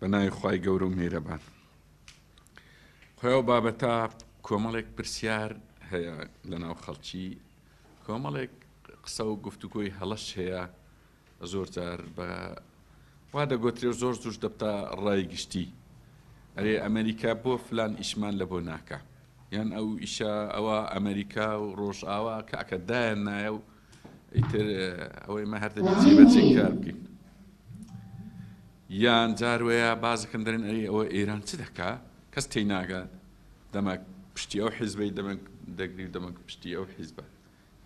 بەناوی خوای گەورە و میهرەبان. خۆیەوە بابەتە کۆمەڵێک پرسیار هەیە لەناو خەڵکی، کۆمەڵێک قسە و گفتوگۆی هەڵەش هەیە، زۆر جار بە وا دەگوترێ زۆر زوش دەبتە ڕای گشتی، ئەرێ ئەمریکا بۆ فلان ئیشمان لە بۆ ناکە، یان ئەو ئیشە ئەوە ئەمریکا و ڕۆژئاوا کاکە دایان نایە و ئیتر ئەوەی مە هەر دەبێت جێبەجێ کار بکەین. یان جاروەیە بازەکەن دەرێن ئەری ئەوە ئێران چ دەکا، کەس تێی ناگات، دەمەک پشتی ئەو حیزبەی دەمەک دەگری دەمەک پشتی ئەو حیزبە،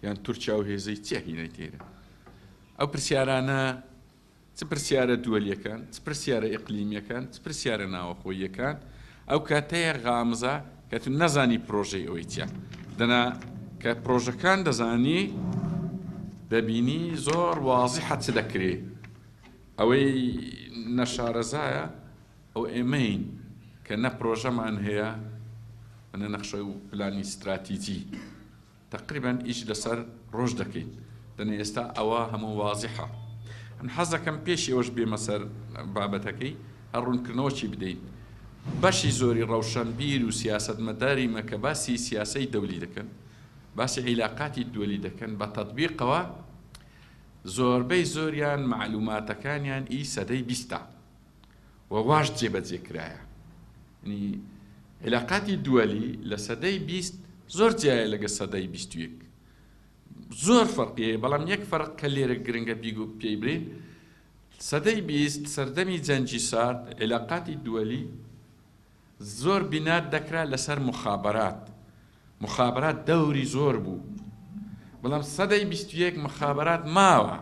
یان تورکیا و هێزەی چیە هینەی تێرە. ئەو پرسیارانە چ پرسیارە دووەلیەکان، چ پرسیارە ئیقلیمیەکان، چ پرسیارە ناوەخۆییەکان، ئەو کاتەیە غامزە کە تو نەزانی پرۆژەی ئەوەی چیە، دەنا کە پرۆژەکان دەزانی دەبینی زۆر واضحە چ دەکرێ، ئەوەی نەشارەزایە ئەو ئێمەین کە نە پرۆژەمان هەیە نە نەخشە و پلانی استراتیجی، تقریبا ئیش لەسەر ڕۆژ دەکەین، دەنێ ئێستا ئەوە هەموو واضحە. من حەز دەکەم پێشی ئەوەش بێمە سەر بابەتەکەی هەڕوونکردنەوەی بدەین. بەشی زۆری ڕەوشەنبیر و سیاسەتمەداری مەکە باسی سیاسەی دەولی دەکەن، باسی عیلاقاتی دووەلی دەکەن، بە تەطبیقەوە زۆربەی زۆریان معلوماتەکانیان ئی سەدەی بیستە و واش جێبەجێکرایە. ینی عیلاقاتی دووەلی لە سەدەی بیست زۆر جیایە لەگە سەدەی بیست و یەک، زۆر فەرقیە، بەڵام یەک فەرق کە لێرە گرنگە بیگو پێی برین، سەدەی بیست سەردەمی جەنجی سارد عیلاقاتی دووەلی زۆر بینات دەکرا لەسەر مخابرات دەوری زۆر بوو، بەڵام سەدەی بیست و یەک مخابرات ماوە،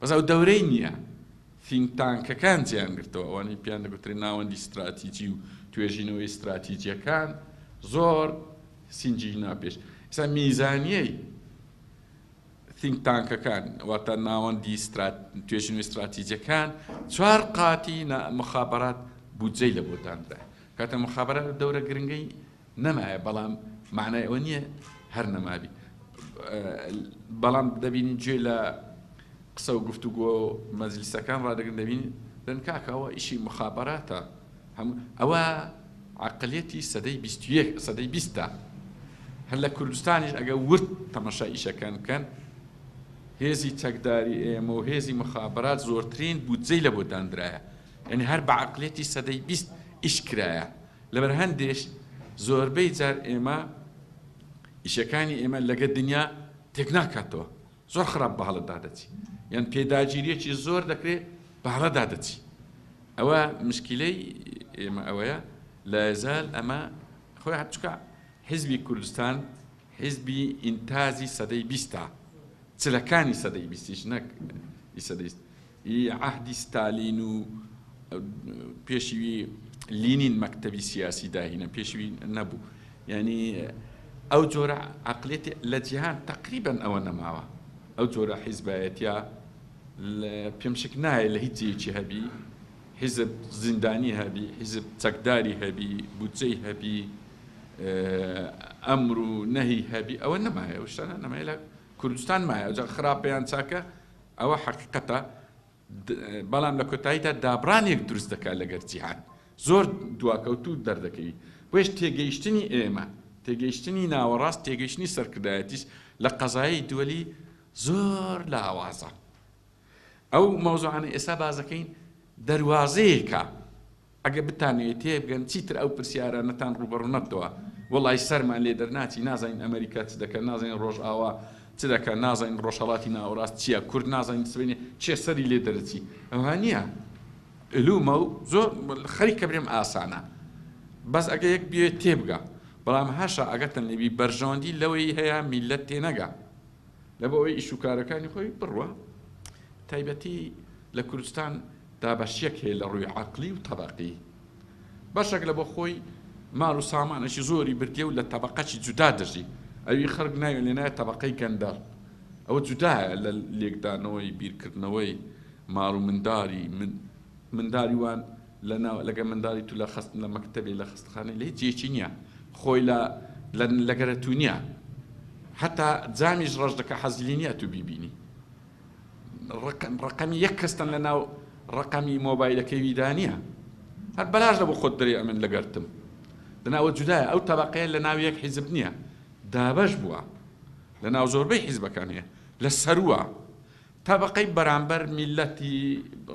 بەس ئەو دەورەی نییە، فینتانکەکان جیان گرتەوە، ئەوانەی پیان دەگوترێن ناوەندی استراتیجی و توێژینەوەی استراتیجیەکان زۆر سینجی ناپێش. ئێستا میزانیەی تینکتانکەکان واتە ناوەندی توێژین و استراتیجیەکان 4 قاتی مخابرات بودجەی لە بۆ دانرا، کاتە مخابرات دەورە گرنگەی نەمایە، بەڵام معنای ئەوە نییە هەر نەمابی، بەڵام دەبینی گوێ لە قسە و گفتوگۆ مەجلیسەکان ڕادەگرن دەبینی دەن کاکە ئەوە ئیشی مخابراتە، ئەوە عەقڵیەتی سەدەی بیستە. هەر لە کوردستانیش ئەگە ورد تەماشا ئیشەکان بکەن، هێزی چەکداری ئێمە و هێزی مخابرات زۆرترین بودجەی لە بۆ دانرایە، یعنی هەر بە عەقڵیەتی سەدەی بیست ئیش کرایە. لەبەر هەندێش زۆربەی جار ئێمە ئیشەکانی ئێمە لەگە دنیا تێک ناکاتەوە، زۆر خراپ بەهەڵەدا دەچی، یان پێداگیریەکی زۆر دەکرێت بەهەڵەدا دەچی. ئەوە مشکلەی ئێمە ئەوەیە لا يزال ئەمە خۆی هەچکە حیزبی کوردستان حیزبی ئینتازی سەدەی بیستە، چلەکانی سەدەی بیستیش نەک سەدەی عەهدی ستالین و پێشوی لینین مەکتەبی سیاسی داهینە پێشوی نەبوو، یعنی ئەو جۆرە عەقڵیەتی لە جیهان تەقریبەن ئەوە نەماوە، ئەو جۆرە حیزبایەتیە پێم شک نایە لە هیچ جێیەکی هەبی، حیزب زیندانی هەبی، حیزب چەکداری هەبی، بودجەی هەبی، ئەمر و نەهی هەبی، ئەوە نەمایە، ئەو شتانە نەمایە لە کوردستان مایە، ئەوجا خراپەیان چاکە ئەوە حەقیقەتە، بەڵام لە کۆتاییدا دابڕانێک دروست دەکات لەگەر جیهان، زۆر دواکەوتوو دەردەکەوی. بۆیش تێگەیشتنی ئێمە، تێگەیشتنی ناوەڕاست، تێگەیشتنی سەرکردایەتیش لە قەزایی دووەلی زۆر لاوازە. ئەو مەوزوعانە ئێستا بازەکەین دەواازەیەکە، ئەگە بتانێت تێبگەن چیتر ئەو پرسیارانەتان ڕوبەڕوو نەبتەوە، وەڵی سەرمان لێ دەرناچی، نازانین ئەمریکا چ دەکەن، نازانین ڕۆژئاوا چ دەکەن، نازانین ڕۆژهەڵاتی ناوەڕاست چییە، کورد نازانین سبێنێ چێ سەری لێ دەرەچی، ئەوە نییە، علومە و زۆر خەریکە برێم ئاسانە، بەس ئەگە یەک بێت تێبگە، بەڵام هەشە ئەگەتەن لێبی بەرژەوەندی لەوەی هەیە میلەت تێنەگا، لە بۆ ئەوەی ئیشوکارەکانی خۆی بڕوە. تایبەتی لە کوردستان دابەشیەک هەیە لە ڕووی عەقلی و تەبەقی، بەشێک لە بۆ خۆی ماڵ و سامانەشی زۆری بردیە و لە تەبەقەی جودا دەژی، ئەوی خەڵک ناوێ لێنایە تەبەقەی گەندەڵ، ئەوە جودایە لە لێکدانەوەی بیرکردنەوەی ماڵ و منداری وان لەگە منداری تو لە مەکتەبێ لە خستخانەی لە هیچ جێکی نییە، خۆی لەگەرە تو نییە، حتا جامیش ڕەش دەکە حەزلی نییە تو بیبینی، ڕقەمی یەک کەستان لە ناو ڕقەمی مۆبایلەکەی ویدا نییە، هەر بەلاش لە بۆ خۆت دەرێ ئەمن لەگەرتم لەناوە جودایە ئەو تەبەقەیە لە ناو یەک حیزب نییە دابەش بووە لە ناو زۆربەی حیزبەکان هەیە لە سەرووە تەبەقەی بەرامبەر میلەتی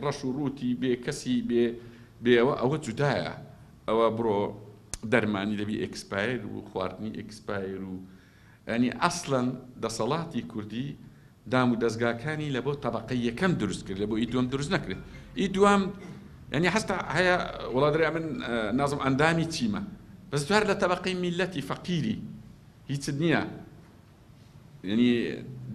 ڕەش و ڕووتی بێ کەسی بێەوە ئەوە جودایە ئەوە بڕۆ دەرمانی دەبی ئەکسپایر و خواردنی ئەکسپایر و ینی ئەسڵەن دەسەڵاتی کوردی دام و دەستگاکانی لە بۆ تەبەقەی یەکەم دروست کرد لە بۆ ئی دووەم دروست نەکرێت ئی دووەم ینی هەستا هەیە وڵادرێ من نازم ئەندامی چیمە بەس دوار لە تەبەقەی میلەتی فەقیری هیچ نییە ینی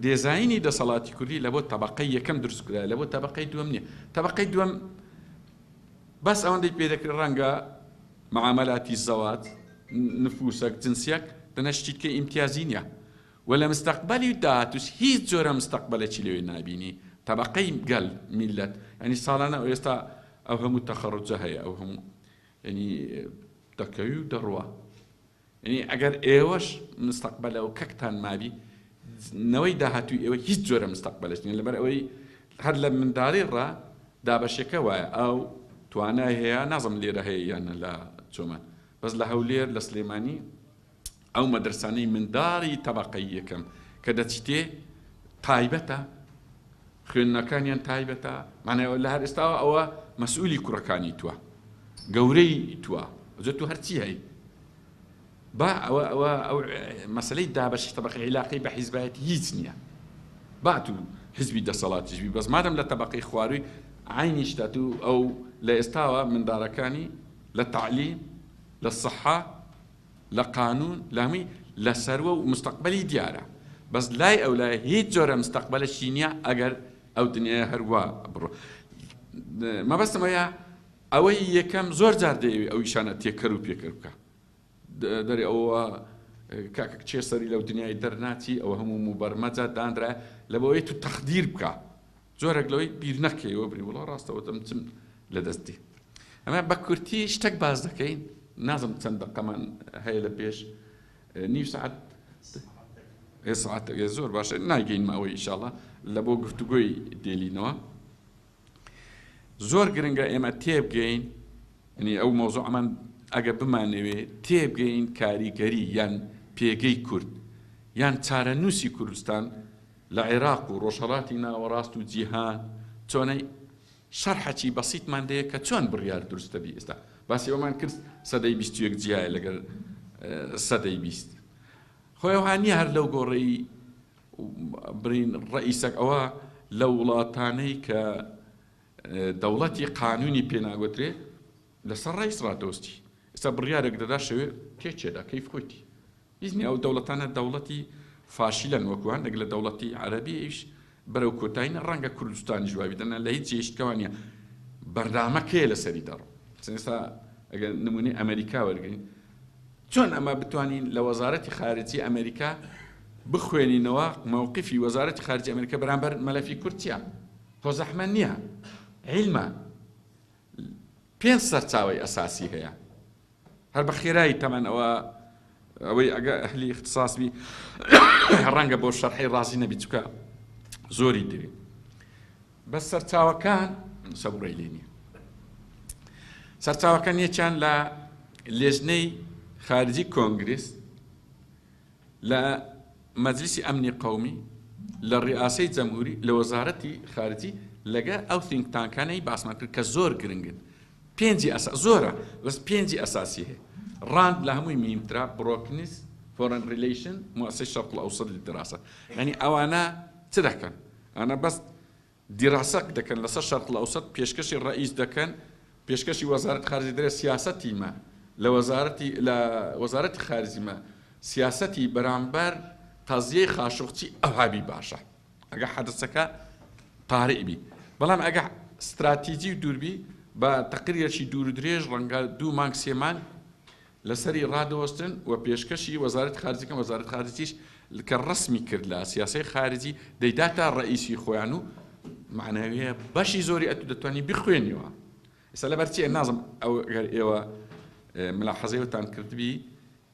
دێزاینی دەسەڵاتی کوردی لە بۆ تەبەقەی یەکەم دروست کرا لە بۆ تەبەقەی دووەم نییە تەبەقەی دووەم بەس ئەوەندەی پێ دەکرێت ڕەنگە معاملاتی زەواج نفوسەك جنسیەک دەنەشتیتکە ئیمتیازی نییە وە لە مستەقبەلی داهاتوش هیچ جۆرە مستەقبەلێکی لەوێ نابینی تەبەقەی گەل میلەت ینی ساڵانە ئێستا ئەو هەموو تەخەڕوجە هەیە ئەو هەموو ینی دەکەوی و دەڕوە ینی ئەگەر ئێوەش مستەقبەلە و کەکتان مابی نەوەی داهاتووی ئێوە هیچ جۆرە مستەقبەلش نیە لەبەر ئەوەی هەر لە منداڵی ڕا دابەشەکە وایە ئەو توانای هەیە نازم لێرە هەیە یانە لە چۆمان بەس لە هەولێر لە سلێمانی ئەو مەدرسانەی منداڵی تەبەقەی یەکەم کە دەچیتێ تایبەتە خوێندنەکانیان تایبەتە معناوە لە هەر ئێستاوە ئەوە مەسئولی کوڕەکانی تووە گەورەی تووە ئەجە تو هەرچی هەی با ئەو مەسەلەی دابەشی تەبەقەی عیلاقەی بە حیزبایەتی هیچ نییە با تو حیزبی دەسەڵاتیشبی بەس مادەم لە تەبەقەی خواروی عینیشتا تو ئەو لە ئێستاوە منداڵەکانی لە تعلیم لە سەحا لە قانون لامی لە سەروە و مستەقبەلی دیارە بەس لای ئەو لای هیچ جۆرە مستەقبەلەشی نییە ئەگەر ئەو دنیای هەروە بڕۆ مەبەستمەیە ئەوەی یەکەم زۆر جار دەیەوێت ئەو ئیشانە تێکەر و پێکەر بکە دەری ئەوە کاکە کچێ سەری لەو دنیای دەرناچی ئەوە هەموو موبەرمەجە دانرا لە بۆەوەی تو تەخدیر بکە زۆرێک لەوەی بیر نەکەیەوە بری وڵا ڕاستەوە دەمچم لە دەستی ئەمە بە کورتی شتێک باز دەکەین نازم چەند دقەمان هەیە لە پێش نیو سعات سعات زۆر باشە ناگەینمە ئەوەی ئینشاڵڵا لە بۆ گفتوگۆی دێلینەوە زۆر گرنگە ئێمە تێبگەین ینی ئەو مۆزوعمان ئەگە بمانەوێ تێبگەین کاریگەری یان پێگەی کورد یان چارەنووسی کوردستان لە عێراق و ڕۆژهەڵاتی ناوەڕاست و جیهان چۆنەی شەرحەکی بەسیطمان دەیە کە چۆن بڕیار دروستە بی ئێستا باسی ئەومان کرد سەدەی 21 جیایە لەگەر سەدەی 20 خۆی ئەوهانیە هەر لەو گۆڕەی برین ڕئیسەک ئەوە لە وڵاتانەی کە دەوڵەتی قانونی پێناگوترێ لەسەر ڕئیس ڕادۆستی ئێستا بڕیارێک دەدا شەوێ تێچێدا کەیف خۆیتی هیچنی ئەو دەوڵەتانە دەوڵەتی فاشیلەن وەکوان لەگە لە دەوڵەتی عەرەبی ئیش بەرەو کۆتایینە ڕەنگە کوردستانی جوابی دەنا لە هیچ جێشتکەوانە بەردامەکەیە لەسەری دەڕۆ ئێستا ئەگەر نمونەی ئەمریکا وەرگین چۆن ئەمە بتوانین لە وەزارەتی خارجی ئەمریکا بخوێنینەوە مووقفی وەزارەتی خارجی ئەمریکا بەرامبەر مەلەفی کورتیا تۆ زەحمە نییە علمە 5 سەرچاوەی ئەساسی هەیە هەر بە خێرایی تەمەن ئەوەی ئەگە ئەهلی اختصاص بی ڕەنگە بۆ شەرحی ڕازی نەبی چکە زۆری دەوێت بەس سەرچاوەکان سەبوڕی لێ نییە سەرچاوەکان یەکیان لە لێژنەی خارجی کۆنگرس لە مەجلیسی ئەمنی قەومی لە ڕئاسەی جەمهوری لە وەزارەتی خارجی لەگە ئەو think تانکانەی باسمان کرد کە زۆر گرنگن زۆرە بەس 5 ئەساسی هەیە ڕاند لە هەمووی میمترا بڕۆکنس فۆرن ریلیشن مؤسسەی شەرق الأوسط للدراسة ینی ئەوانە چ دەکەن ئەنە بەس دیراسە دەکەن لەسەر شەرق الأوسط پێشکەشی ڕئیس دەکەن پێشکەشی وەزارەتی خارجی دەرێ سیاسەتیمە لە وەزارەتی خارجیمە سیاسەتی بەرامبەر قەزیەی خاشوقچی ئەوهابی باشە ئەگە حەدەسەکە قارئ بی بەڵام ئەگە استراتیجی و دووربی بە تەقریرێکی دوور و درێژ ڕەنگە 2 مانگ 3 مانگ لەسەری ڕادەوەستن و پێشکەشی وەزارەتی خارجیەکەم وەزارەتی خارجیش کە ڕسمی کرد لە سیاسەی خارجی دەیداتە ڕئیسی خۆیان و معناویە بەشی زۆری ئەتو دەتوانی بخوێنیەوە ئێستا لەبەرچی نازم ئەو ئەگەر ئێوە ملاحەزەیەوەتان کردبی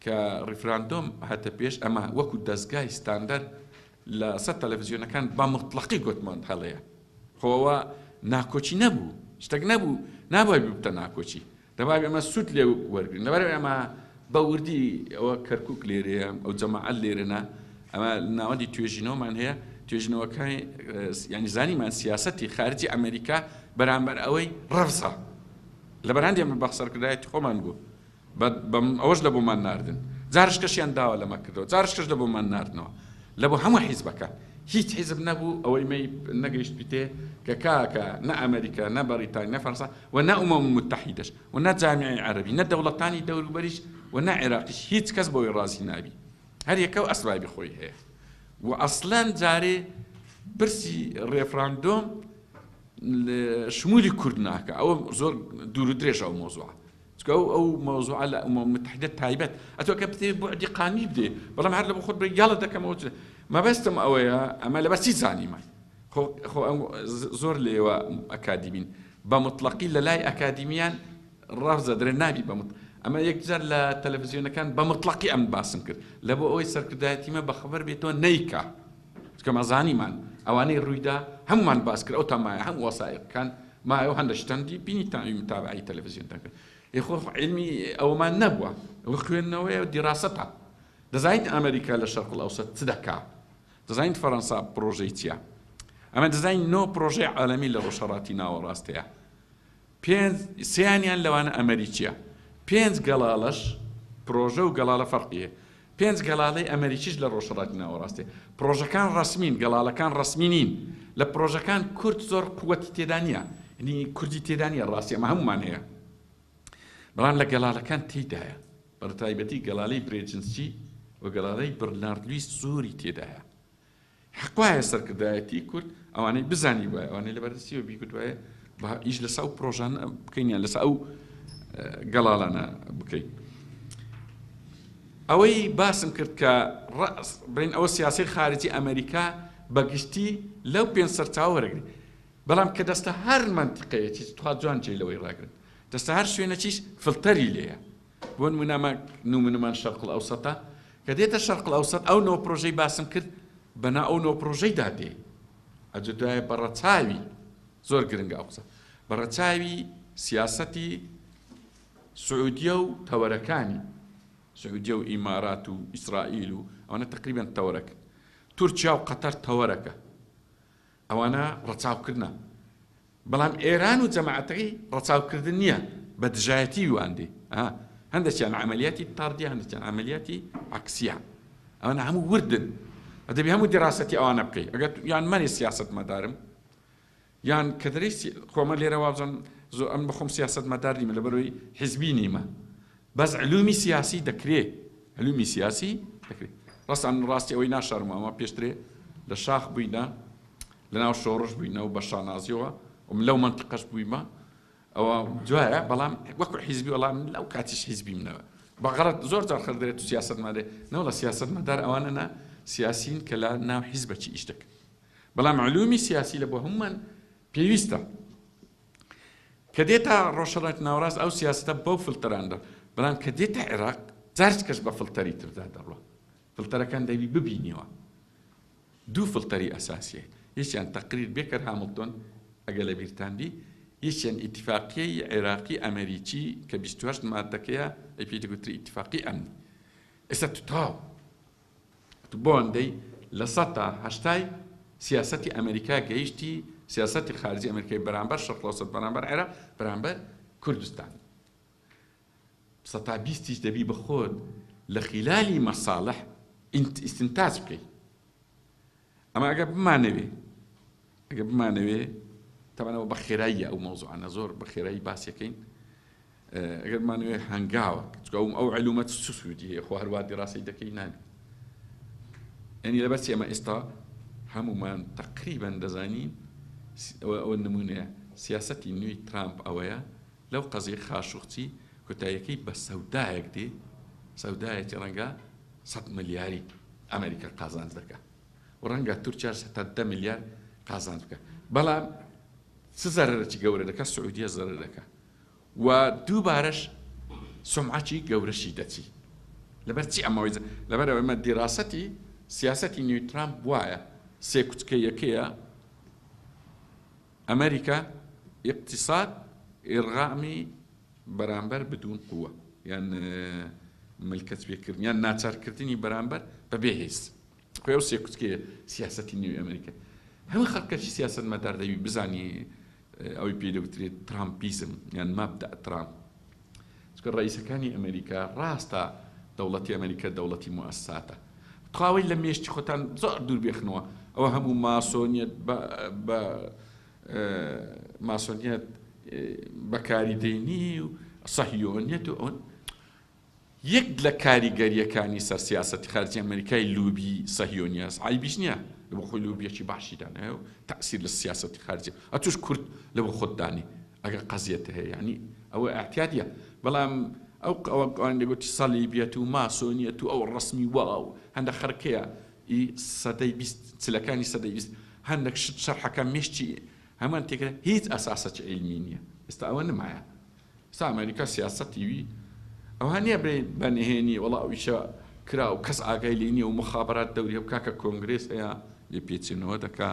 کە ڕیفراندۆم هاتە پێش ئەمە وەکو دەستگای ستاندەر لە سەر تەلەڤیزیۆنەکان بە مطلقی گوتمان هەڵەیە خۆوە ناکۆچی نەبوو شتێک نەبوو نابووای ببتە ناکۆچی لەبارەی ئەمە سوود لێ وەرگرن لەبارەی ئەمە بە وردی ئەوە کەرکووک لێرەیە ئەو جەماعەت لێرەنا ئەمە ناوەندی توێژینەوەمان هەیە توێژینەوەکانی ینی زانیمان سیاسەتی خارجی ئەمریکا بەرامبەر ئەوەی ڕەفزە لەبەر هەندێک ئەمە بەخسەرکردایەتی خۆمان بوو ئەوەش لە بۆمان ناردن جارش کەشیان داوە لەمە کردەوە جارش کەش لە بۆمان ناردنەوە لە بۆ هەموو حیزبەکان هیچ حیزب نەبوو ئەوەی مەی نەگەیشت بیتێ کە کاکە نە ئەمریکا نە بەریتانیا نە فەرەنسا و نە ئومەم متحیدەش و نە جامیعەی عەرەبی نە دەوڵەتانی دەوروبەریش و نە عێراقیش هیچ کەس بۆی ڕازی نابی هەر یەکە و ئەسبابی خۆی هەیە و ئەسڵەن جارێ پرسی ڕێفراندۆم شمولی کورد ناکە ئەوە زۆر دوور و درێژە ئەو مۆزوعە چکە ئەو مۆزوعە لە ئومەم متحیدە تایبەت ئەتوە کە بتێ بوعدی قانی بدێ بەڵام هەر لە بۆ خۆت بڵێ یاڵە دەکەمەوە مەبەستم ئەوەیە ئەمە لەبەرچی زانیمان خۆ زۆر لێوە ئەکادیمین بە مطلقی لە لای ئەکادیمیان ڕەفزە درێ نابی ئەمە یەکجار لە تەلەڤیزیۆنەکان بە مطلقی ئەم باسم کرد لە بۆ ئەوەی سەرکردایەتیمە بەخەبەر بێتەوە نەیکا چکە مەزانیمان ئەوانەی ڕوویدا هەمومان باس کرد ئەو تەمایە هەموو وەسایقەکان مایەوە هەندە شتەندی بینی تاوی متابعی تەلەڤیزیۆنەکە خۆ علمی ئەوەمان نەبووە ئەوە خوێندنەوەی دیراسەتە دەزانیت ئەمریکا لە شەرق ئەوسەد چ دەکا دەزانیت فەرەنسا پرۆژەی چییە ئەمە دەزانین نۆ پرۆژەی عالەمی لە ڕۆژهەڵاتی ناوەڕاستەیە سێیانیان لەوانە ئەمریکیە 5 گەڵاڵەش پرۆژە و گەڵاڵە فەرقیە 5 گەڵاڵەی ئەمریکیش لە ڕۆژهەڵاتی ناوەڕاستەیە پرۆژەکان ڕەسمین گەڵاڵەکان ڕەسمی نین لە پرۆژەکان کورد زۆر قووەتی تێدا نییە ینی کوردی تێدا نیە ڕاستی ئەمە هەمومان هەیە بەڵام لە گەڵاڵەکان تێدایە بەتایبەتی گەڵاڵەی برێجنسی و گەڵاڵەی برنارد لویس زۆری تێدایە حەقوایە سەرکردایەتی کورد ئەوانەی بزانی وایە ئەوانەی لەبەرچیەوە بیکرد وایە ئیش لەسا ئەو پرۆژانە بکەینیان لەسا ئەو گەڵاڵانە بکەین ئەوەی باسم کرد کە بین ئەوە سیاسی خارجی ئەمریکا بەگشتی لەو پێنج سەرچاوە وەرەگری بەڵام کە دەستە هەر منتیقەیەکی توا جوان جێ لەوەی ڕاگرن دەستە هەر شوێنەکیش فلتەری لێیە بۆ نمونەمە نمونەمان شەرق ئەوسەتە کە دێتە شەرق ئەوسەت ئەو نۆ پرۆژەی باسم کرد بەنا ئەو نۆ پرۆژەی دادێ ئەجە دوایە بەڕەچاوی زۆر گرنگە ئەو قسە بەڕەچاوی سیاسەتی سعودیە و تەوەرەکانی سعودیە و ئیمارات و ئیسرائیل و ئەوانە تقریباً تەوەرەکە تورکیا و قەتەر تەوەرەکە ئەوانە ڕەچاوکردنە بەڵام ئێران و جەماعەتەکەی ڕەچاوکردن نییە بە دژایەتی واندێ هەندێکیان عملیاتی تاردیە هەندێکیان عملیاتی عکسیە ئەوانە هەموو وردن ئەدەبی هەموو دیراسەتی ئەوانە بکەی ئەگەر یان مەنی سیاسەت مەدارم یان کە دەرەی خۆمە لێرە وابزان زۆر ئەم بەخۆم سیاسەت مەدار نیمە لەبەرەوەی حیزبی نیمە بەس علومی سیاسی دەکرێت علومی سیاسی دەکرێت ڕاستی ئەوەی ناشارمە ئەمە پێشترێ لە شاخ بووینە لەناو شۆڕش بووینە و بە شانازیەوە لەو منطقەش بوویمە ئەوە جوایە بەڵام وەکو حیزبی وەڵام لەو کاتیش حیزبی منەوە بەغەرەت زۆر جار خەردرێت و سیاسەت مادێ نەوە لە سیاسەت مەدار ئەوانە سیاسین کە لە ناو حیزبەکی ئیش دەکەن بەڵام علومی سیاسی لە بۆ هەمومان پێویستە کە دێتە ڕۆژهەڵاتی ناوەڕاست ئەو سیاسەتە بەو فلتەراندا بەڵام کە دێتە عێراق جارج کەس بە فلتەری تردا دەڕوە فلتەرەکان دەبی ببینیەوە دوو فلتەری ئەساسیە یەکیان تەقریر بێکەر هامڵتۆن ئەگە لە بیرتان بی یەکیان ئیتیفاقیەی عێراقی ئەمریکی کە 28 مادەکەیە پێی دەگوتری ئیتیفاقی ئەمنی ئێستا توتاو بۆ ئەندەی لە 100 تا 80 سیاسەتی ئەمریکا گەیشتی سیاسەتی خارجی ئەمریکای بەرامبەر شەرق ئەوسەد بەرامبەر عێراق بەرامبەر کوردستان 100 تا 20 دەبی بە خۆت لە خلالی مەساڵح ئیستنتاج بکەیت ئەمە ئەگە بمانەوێ تەمەنەوە بە خێراییە ئەو مۆزوعانە زۆر بە خێرایی باسیەکەین ئەگەر بمانەوێ هەنگاوە چکە ئەو علومەت سوودی هەیە خۆ هەروە دیڕاسی دەکەی نابێت یعنی لەبەرچی ئەمە ئێستا هەمومان تقریباً دەزانین ئەوە نمونەیە سیاسەتی نوێی ترامپ ئەوەیە لەو قەزەی خاشوخچی کۆتاییەکەی بە سەودایەک دێ سەودایەکی ڕەنگە 100 ملیاری ئەمریکا قازانج دەکات و ڕەنگە تورکیا 10 ملیار قازانج بکات بەڵام چ زەرەرێکی گەورە دەکات سعودیە زەرەر دەکات و دووبارەش سمعەتی گەورەشی دەچی لەبەرچی ئەمەوەی لەبەرەوە ئەمە دیراسەتی سیاسەتی نوێی ترامپ وایە سێ کوچکە یەکەیە ئەمریکا اقتصاد ئێرغامی بەرامبەر بدون قووە یان ملکەت پێکردن یان ناچارکردنی بەرامبەر بەبێ هێز خۆی ئەو سێ کوچکەیە سیاسەتی نوێی ئەمریکا هەموو خەڵکەشی سیاست مەدار دەوی بزانی ئەوەی پێ دەوترێت ترامپیزم یان مەبدە ترامپ چکە ڕئیسەکانی ئەمریکا ڕاستە دەوڵەتی ئەمریکا دەوڵەتی موەسساتە تەواوی لە مێشتی خۆتان زۆر دوور بێخنەوە ئەوە هەموو ماسۆنیەت بە ماسۆنیەت بەکاری دێنی و سەهیۆنیەت و ئەوەن یەک لە کاریگەریەکانی سەر سیاسەتی خارجی ئەمریکای لوبی سەهیۆنیاس عیبیش نییە لەبۆ خۆی لوبیەکی باشی دانایە و تەئسیر لە سیاسەتی خارجی ئەتوش کورد لەبۆ خۆت دانی ئەگەر قەزیەتە هەیە یعنی ئەوە احتیاطیە بەڵام ئەوان دەگوتی سەلیبیەت و ماسۆنیەت و ئەو ڕسمی واو هەندە خەرکەیە سەدەی چلەکانی سەدەی بیست هەندێک شت شەرحەکە مێشتی هەمان تێکرا هیچ ئەساسەی علمی نییە ئێستا ئەوە نمایە ئێستا ئەمریکا سیاسەتی وی ئەوە نییە بەنهێنی وەڵا ئەویشە کرا و کەس ئاگای لێ نییە و مخابرات دەوری هەب کاکە کۆنگرێس هەیە لێ پێچێنەوە دەکا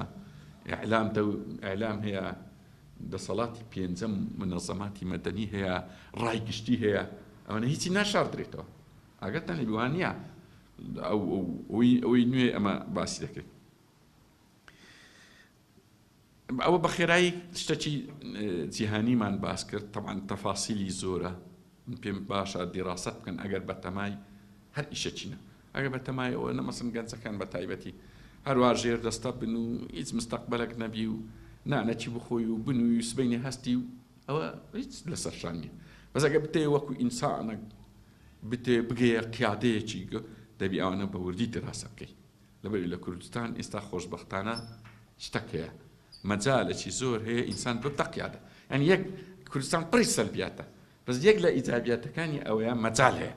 ئیعلام هەیە دەسەڵاتی پێنجەم منەظەماتی مەدەنی هەیە ڕای گشتی هەیە ئەوانە هیچی ناشاردرێتەوە ئاگەتان لێ بوان نییە ئەوەی نوێ ئەمە باسی دەکرێت ئەوە بە خێرایی شتێکی جیهانیمان باس کرد طبعاً تەفاسیلی زۆرە پێم باشە دیڕاست بکەن ئەگەر بەتەمای هەر ئیشەچینە ئەگەر بەتەمای ئەوە نەمەسن گەنجەکان بە تایبەتی هەروە ژێر دەستە بن و هیچ مستەقبەلێک نەبی و نانەکی بخۆی و بنووی و سبەینی هەستی و ئەوە هیچ لەسەر شان نییە بەس ئەگەر بتێ وەکو ئینسانێک بتێ بگەیە قیادەیەکی دەبی ئەوانە بە وردی دراسە بکەی لەبەر لە کوردستان ئێستا خۆشبەختانە شتێک هەیە مەجالێکی زۆر هەیە ئینسان ببتە قیادە یعنی یەک کوردستان پڕی سەلبیاتە بەس یەک لە ئیجابیاتەکانی ئەوەیە مەجال هەیە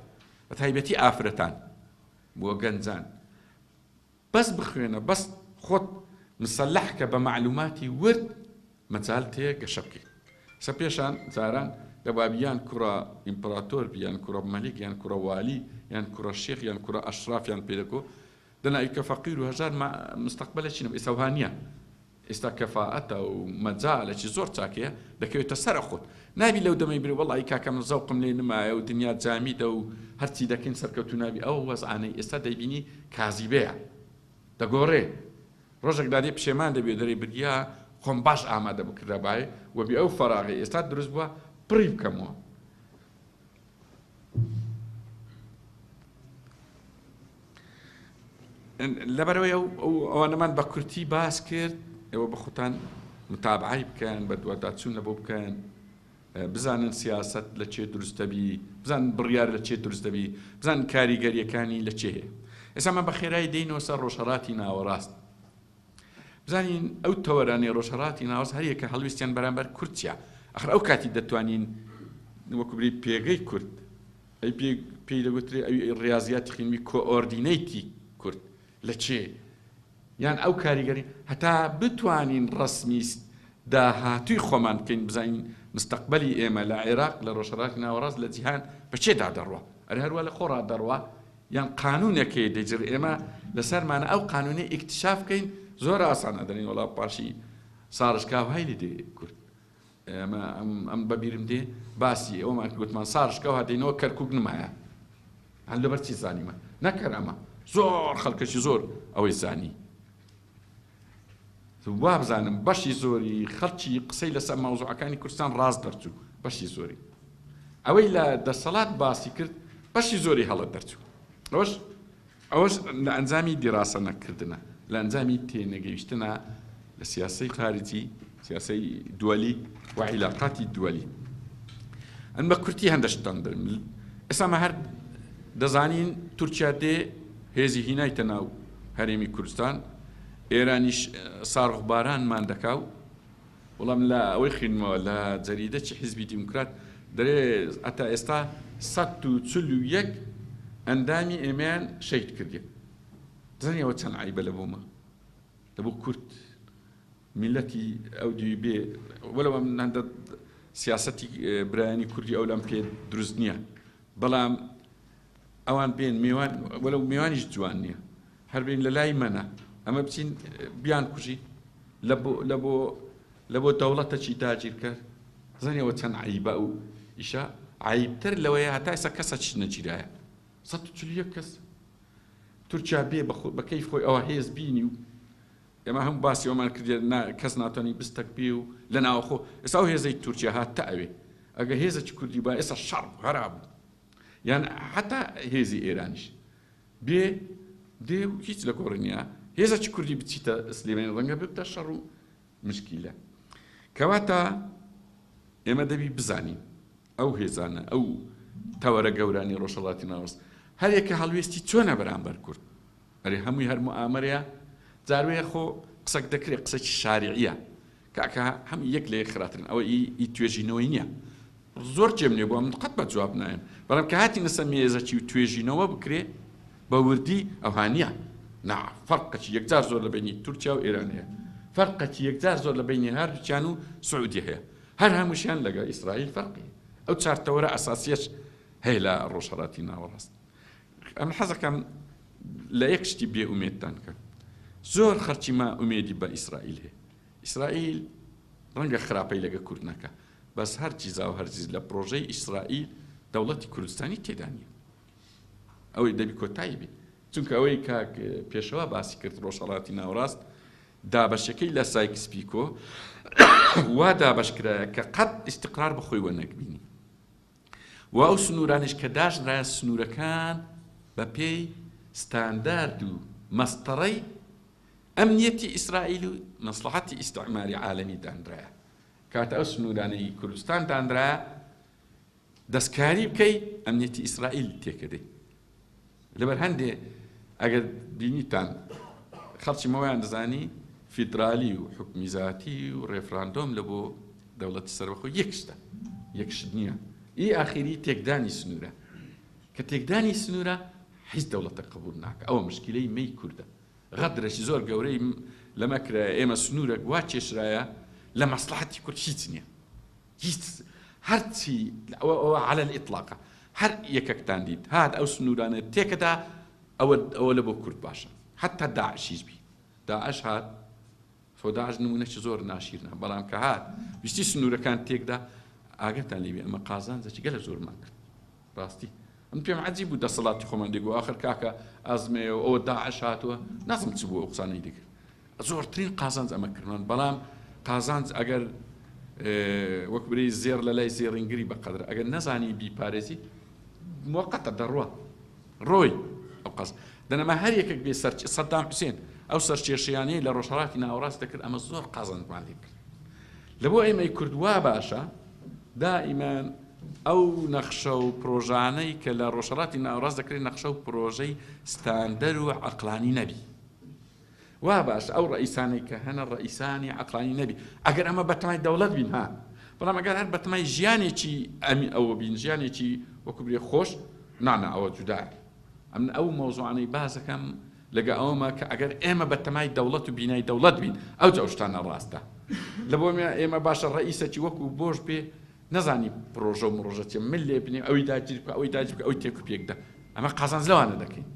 بە تایبەتی ئافرەتان بۆ گەنجان بەس بخوێنە بەس خۆت مسلحکە بە معلوماتی ورد مەجال تەیە گەشە بکەیت سە پێشان جاران لە بابیان کوڕە ئیمپراتۆر بیان کوڕە مەلیک یان کوڕە والی یان کوڕە شێخ یان کوڕە ئەشراف یان پێدەکۆ دەناوی کە فەقیر و هەژار مستەقبەلێکی نەبوو ئێستا وها نییە ئێستا کەفاءەتە و مەجالێکی زۆر چاکەیە دەکەوێتە سەرە خۆت نابی لەو دەمەی برێ وەڵی کاکەم زەوقم لێ نمایە و دنیا جامیدە و هەرچی دەکەین سەرکەوتو نابی ئەو وەزعانەی ئێستا دەیبینی کازیبەیە دەگۆڕێ ڕۆژێک دادێ پشێمان دەبێت دەرێ بردیا خۆم باش ئامادە بکردەبایە وەبی ئەو فەراغی ئێستا دروست بووە پڕی بکەمەوە لەبەرەوەی ئەوانەمان بە کورتی باس کرد ئێوە بە خۆتان متابعی بکەن بە دوواداچوون لەبۆ بکەن بزانن سیاست لە چێ دروستەبی بزانن بڕیار لە چێ دروستەبی بزانن کاریگەریەکانی لە چێ هەیە ئێستا من بە خێرایی دێنەوە سەر ڕۆژهەڵاتی ناوەڕاست بزانین ئەو تەوەرانەی ڕۆژهەڵاتی ناوەڕاست هەر یەکە هەڵویستیان بەرامبەر کورتیا ئەخر ئەو کاتی دەتوانین وەکو بری پێگەی کورد ئەی پێی دەگوترێ ئەوی ڕاضیاتی خینوی کۆئۆردینەیتی کورد لە چێ یان ئەو کاریگەری هەتا بتوانین ڕسمی داهاتووی خۆمان بکەین بزانین مستەقبەلی ئێمە لە عێراق لە ڕۆژهەڵاتی ناوەڕاست لە جیهان بەچێدا دەڕوە هەروە لە خۆڕا دەڕوە یان قانونێکی دەجر ئێمە لەسەرمانە ئەو قانونی ئیکتشاف بکەین زۆر ئاسانە دەرین وەڵا پاشی ساڕشکاو هەیلی دێ کورد ئەمە ئەم بەبیرم دێ باسی ئەومان گوتمان ساڕشکاو هاتینەوە کەرکووک نمایە هەن لەبەرچی زانیمە نەکەر ئەمە زۆر خەڵکەشی زۆر ئەوەی زانی وا بزانم بەشی زۆری خەڵکی قسەی لەسەر مەوزوعەکانی کوردستان ڕاست دەرچوو بەشی زۆری ئەوەی لە دەسەڵات باسی کرد بەشی زۆری هەڵە دەرچوو ئەوەش لە ئەنجامی دیراسە نەکردنە لە ئەنجامی تێنەگەیشتنە لە سیاسەی خارجی سیاسەی دووەلی و عیلاقاتی دووەلی ئەن بە کورتی هەندەشتان دەرم ئێستا هەر دەزانین تورکیا دێ هێزی هینایتە ناو هەرێمی کوردستان ئێرانیش ساڕغبارانمان دەکاو وەڵام لە ئەوەی خوێنمەوە لە جەریدەی حیزبی دیموکرات دەرێ ئەتا ئێستا 141 ئەندامی ئێمەیان شەید کردی دەزانیت ئەوە چەند عیبە لە بۆمە لە بۆ کورد میلەتی ئەو دوی بێ وەلەوە من هەندە سیاسەتی برایانی کوردی ئەولام پێ دروست نییە بەڵام ئەوان بێن میوان وەلەو میوانیش جوان نییە هەر بین لە لای منە ئەمە بچین بیان کوژی لە بۆ دەوڵەتەکی داگیر کرد زانیەوە چەند عیبە و ئیشە عیبتر لەوەیە هەتا ئێستا کەسە چ نەگیرایە 141 کەس تورکیا بێ بە کەیف خۆی ئەوە هێز بینی و ئێمە هەموو باسی ئەومان کردێ کەس ناتوانانی بستەک بێ و لە ناوەخۆ ئێستا ئەو هێزەی تورکیا هات تا ئەوێ ئەگە هێزێکی کوردی با ئێستا شەڕ هەرابوو یان حتا هێزی ئێرانیش بێ دێ و هیچ لە کۆڕنیە هێزێکی کوردی بچیتە سلێمانی ڕەنگە ببتە شەڕ و مشکیلە کەواتە ئێمە دەبی بزانین ئەو هێزانە ئەو تەوەرە گەورانی ڕۆژهەڵاتی ناوەست هەر یەکە هەڵوێستی چۆنە بەرامبەر کورد ئەرێ هەمووی هەر موئامەرەیە جاروەیە خۆ قسەک دەکرێت قسەی شاریعیە کاکە هەم یەک لە یەک خراترن ئەوە ئی توێژینەوەی نییە زۆر جێم لێ بووە من قەت بە جواب نایم بەڵام کە هاتی نەسە مێزەکی و توێژینەوە بکرێ بە وردی ئەوهانیە نا فەرقەکی یەکجار زۆر لە بینی تورکیا و ئێران هەیە فەرقەکی یەکجار زۆر لە بینی هەردووکیان و سعودی هەیە هەر هەمووشیان لەگەڵ ئیسرائیل فەرقی ئەو چارتەوەرە ئەساسیەش هەیە لە ڕۆژهەڵاتی ناوەڕاست ئەم حەزەکەم لە یەک شتی بێ ئومێدتان کرد زۆر خەرچی ما ئومێدی بە ئیسرائیل هەیە ئیسرائیل ڕەنگە خراپەی لەگە کورد نەکە بەس هەر چیزا و هەرچیز لە پرۆژەی ئیسرائیل دەوڵەتی کوردستانی تێدا نیە ئەوەی دەبی کۆتایی بێ چونکە ئەوەی کاک پێشەوە باسی کرد ڕۆژهەڵاتی ناوەڕاست دابەشەکەی لە سایکس پیکۆ وا دابەشکرایە کە قەت ئیستیقرار بخۆی وە نەکبینی و ئەو سنوورانش کە داشنرایە سنوورەکان بە پێی ستاندارد و مەستەڕەی ئەمنیەتی ئیسرائیل و مەسلحەتی ئیستعماری عالەمی دانرایە کاتە ئەو سنوورانەی کوردستان دانرایە دەستکاری بکەی ئەمنیەتی ئیسرائیل تێکەدەی لەبەر هەندێ ئەگەر بینیتان خەڵکی مەوەیان دەزانی فیدرالی و حکمی ذاتی و ڕێفراندۆم لە بۆ دەوڵەتی سەربەخۆ یەکشت نییە ئی ئاخری تێکدانی سنوورە کە تێکدانی سنوورە هیچ دەوڵەتە قبول ناکە ئەوە مشکلەی مەی کووردە غەدرەشی زۆر گەورەی لەمە کرایە ئێمە سنوورێک وا کێشرایە لە مەسلحەتی کورد هیچ نییە هیچ هەرچی ئەوە على الإطلاق هەر یەکەکتان دیت هات ئەو سنوورانە تێکەدا ئەوە لە بۆ کورد باشە حتا داعشیش بی داعش هات داعش نمونەی زۆر ناشیرنە بەڵام کە هات ویستی سنوورەکان تێکدا ئاگەتان لێبێ ئەمە قازانجێکی گەلە زۆرمان کرد ڕاستی ئەم پێم عەجیب بوو دەسەڵاتی خۆمان دێگو ئاخر کاکە ئەزمێەوە ئەوە داعش هاتووە نازم چ بوو ئەو قسانەی دەکرد زۆرترین قازانج ئەمە کردن بەڵام قازانج ئەگەر وەک بری زێر لە لای زێڕینگری بەقەدر ئەگەر نەزانی بیپارێزی موقەتە دەڕوە ڕۆی ئەو قەز دەنەما هەر یەکێک بێ سەدام حوسێن ئەو سەرکێشیانەی لە ڕۆژهەڵاتی ناوەڕاست دەکرد ئەمە زۆر قازانجمان لێ کرد لەبۆ ئێمەی کوردوا باشە دائیمان ئەو نەخشە و پرۆژانەی کە لە ڕۆژهەڵاتی ناوەڕاست دەکرێت نەخشە و پرۆژەی ستاندەر و عەقلانی نەبی وا باش ئەو ڕئیسانەی کە هەنە ڕئیسانی عەقلانی نەبی ئەگەر ئەمە بەتەمای دەوڵەت بین ها بەڵام ئەگەر هەر بەتەمای ژیانێکی ئەوە بین ژیانێکی وەکو برێ خۆش نانە ئەوە جودایە ئەم ئەو مەوزوعانەی بازەکەم لەگە ئەومە کە ئەگەر ئێمە بەتەمای دەوڵەت و بینای دەوڵەت بین ئەو جەوشتانە ڕاستە لە بۆ ئێمە باشە ڕئیسێکی وەکو بۆش بێ نەزانی پرۆژە و مڕۆژەتی من لێ بنێ ئەوەی داگیر بکە ئەوەی داگیر بکە ئەوەی تێکو پێکدا ئەمە قازانج لەوانە دەکەین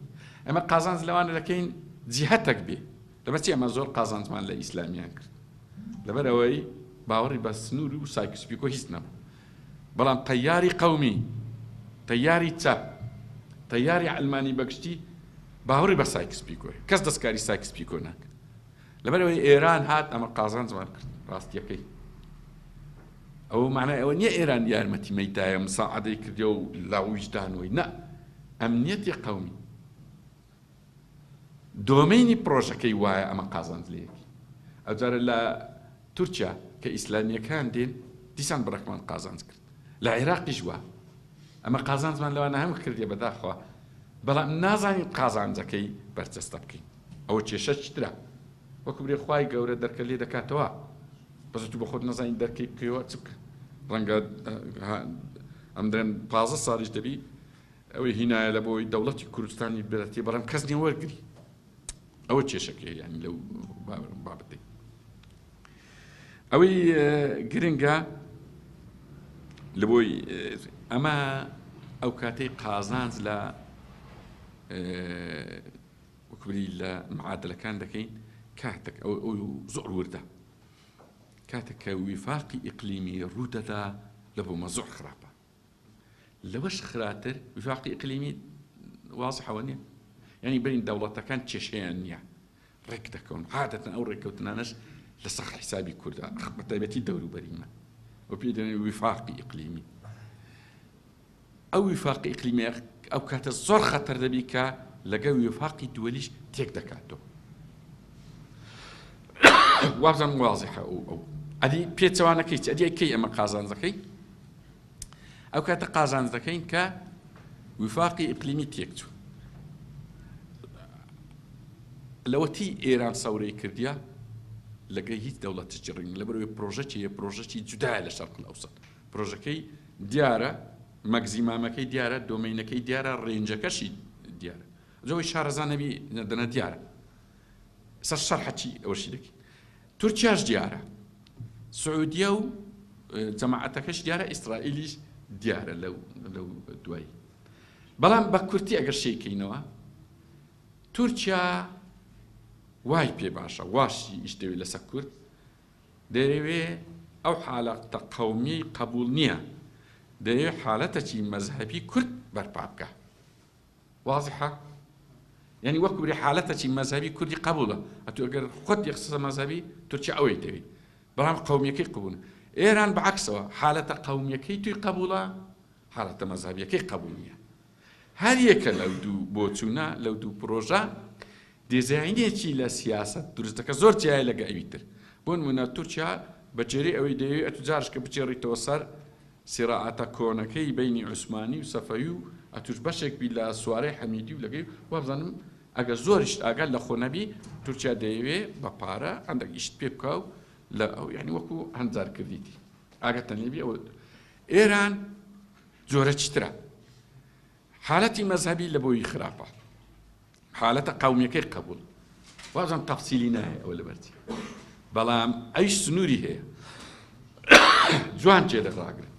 ئەمە قازانج لەوانە دەکەین جیهەتێک بێ لەبەرچی ئەمە زۆر قازانجمان لە ئیسلامیان کرد لەبەر ئەوەی باوەڕی بە سنوور و سایکس پیکۆ هیچ نەبوو بەڵام تەیاری قەومی تەیاری چاپ تەیاری عەلمانی بەگشتی باوەڕی بە سایکس پیکۆیە کەس دەستکاری سایکس پیکۆ ناکرد لەبەر ئەوەی ئێران هات ئەمە قازانجمان کرد ڕاستیەکەی ئەوە معنای ئەوە نییە ئێران یارمەتی مەیدایە مساعدەی کردیە و لاویجدانەوەی نە ئەمنیەتی قەومی دۆمینی پرۆژەکەی وایە ئەمە قازانج لەیەکی ئەوجارە لە تورکیا کە ئیسلامیەکان دێن دیسان بڕێکمان قازانج کرد لە عێراقیش وە ئەمە قازانجمان لەوانە هەموو کردیە بەداخوا بەڵام نازانین قازانجەکەی بەرجەستە بکەین ئەوە کێشە چترە وەکو برێ خوای گەورە دەرکە لێ دەکاتەوە بەس تو بە خۆت نەزانین دەرکەی بکەیەوە چ بکە ڕەنگە ئەم دەن 15 ساڵیش دەبی ئەوەی هینایە لە بۆی دەوڵەتی کوردستانی بێتی بەڵام کەس نیە وەرگری ئەوە کێشەکەی ینی لەو بابەتەی ئەوەی گرنگە لە بۆی ئەمە ئەو کاتەی قازانج لە وەکوبری لە معادلەکان دەکەین کاتێک ئەو زۆر وردە کاتێک کە ویفاقی ئیقلیمی ڕوودەدا لە بۆ مەزۆر خراپە لەوەش خراتر وفاقی ئیقلیمی واضحەوە نییە یعنی بین دەوڵەتەکان کێشەیان نییە ڕێک دەکەون عادەتەن ئەو ڕێککەوتنانەش لە سەر حیسابی کوردە بەتایبەتی دەوروبەریمە و پێی دەڵێن وفاقی ئیقلیمی ئەو وفاقی ئیقلیمی ئەو کاتە زۆر خەتەر دەبی کە لەگەڵ وفاقی دووەلیش تێک دەکاتەوە وابزان واضحە ئەو ئەدی پێچەوانەکەی چ ئەدی کەی ئەمە قازانجەکەی ئەو کاتە قازانج دەکەین کە وفاقی ئیقلیمی تێک چوو لەوەتی ئێران سەورەی کردیا لەگەی هیچ دەوڵەتی جڕین لەبەرەوەی پرۆژەکی جودایە لە شەرق ئەوسەط پرۆژەکەی دیارە مەگزیمامەکەی دیارە دۆمینەکەی دیارە ڕێنجەکەشی دیارە جەوەی شارەزانەبی دەنە دیارە سەر شەرحەچی ئەوەشی دەکەی تورکیاش دیارە سعودیە و جەماعەتەکەش دیارە ئیسرائیلیش دیارە لەو دوایی بەڵام بە کورتی ئەگەر شەیکەینەوە تورکیا وای پێ باشە واشی ئیش دەوێت لەسەر کورد دەیەوێت ئەو حالەتە قەومی قبول نییە دەیەوێت حالەتەکی مەذهبی کورد بەرپا بکە واضحە یعنی وەکو بری حالەتەکی مەذهبی کوردی قبولە ئەتو ئەگەر خۆت یەخسە مەذهبی تورکیا ئەوەی دەوێت بەڵام قەومیەکەی قبولە ئێران بەعکسەوە حالەتە قەومیەکەی توی قبولە حالەتە مەذهبیەکەی قبول نییە هەر یەکە لەو دوو بۆچوونە لەو دوو پرۆژە دیزاینێکی لە سیاست دروستەکە زۆر جیای لەگە ئەوی تر بۆ نمونە تورکیا بەجێری ئەوەی دەوێت ئەتو جارشکە بچێڕیتەوە سەر سیراعەتە کۆنەکەی بینی عوسمانی و سەفەوی و ئەتوش بەشێک بی لە سوارەی حەمیدی و لەگەی وابزانم ئەگەر زۆریش ئاگەر لە خۆ نەبی تورکیا دەیەوێت بە پارە هەندێک ئیشت پێ بکە و لە ئەو یعنی وەکو هەنجار کردیتی ئاگەتە نێبی ئەوە ئێران جۆرە چترە حالەتی مەذهبی لە بۆی خراپە حالەتە قەومیەکەی قبول وازم تەفسیلی نایە ئەوە لەبەرچی بەڵام ئەیش سنووری هەیە جوان جێ دەڕاگرن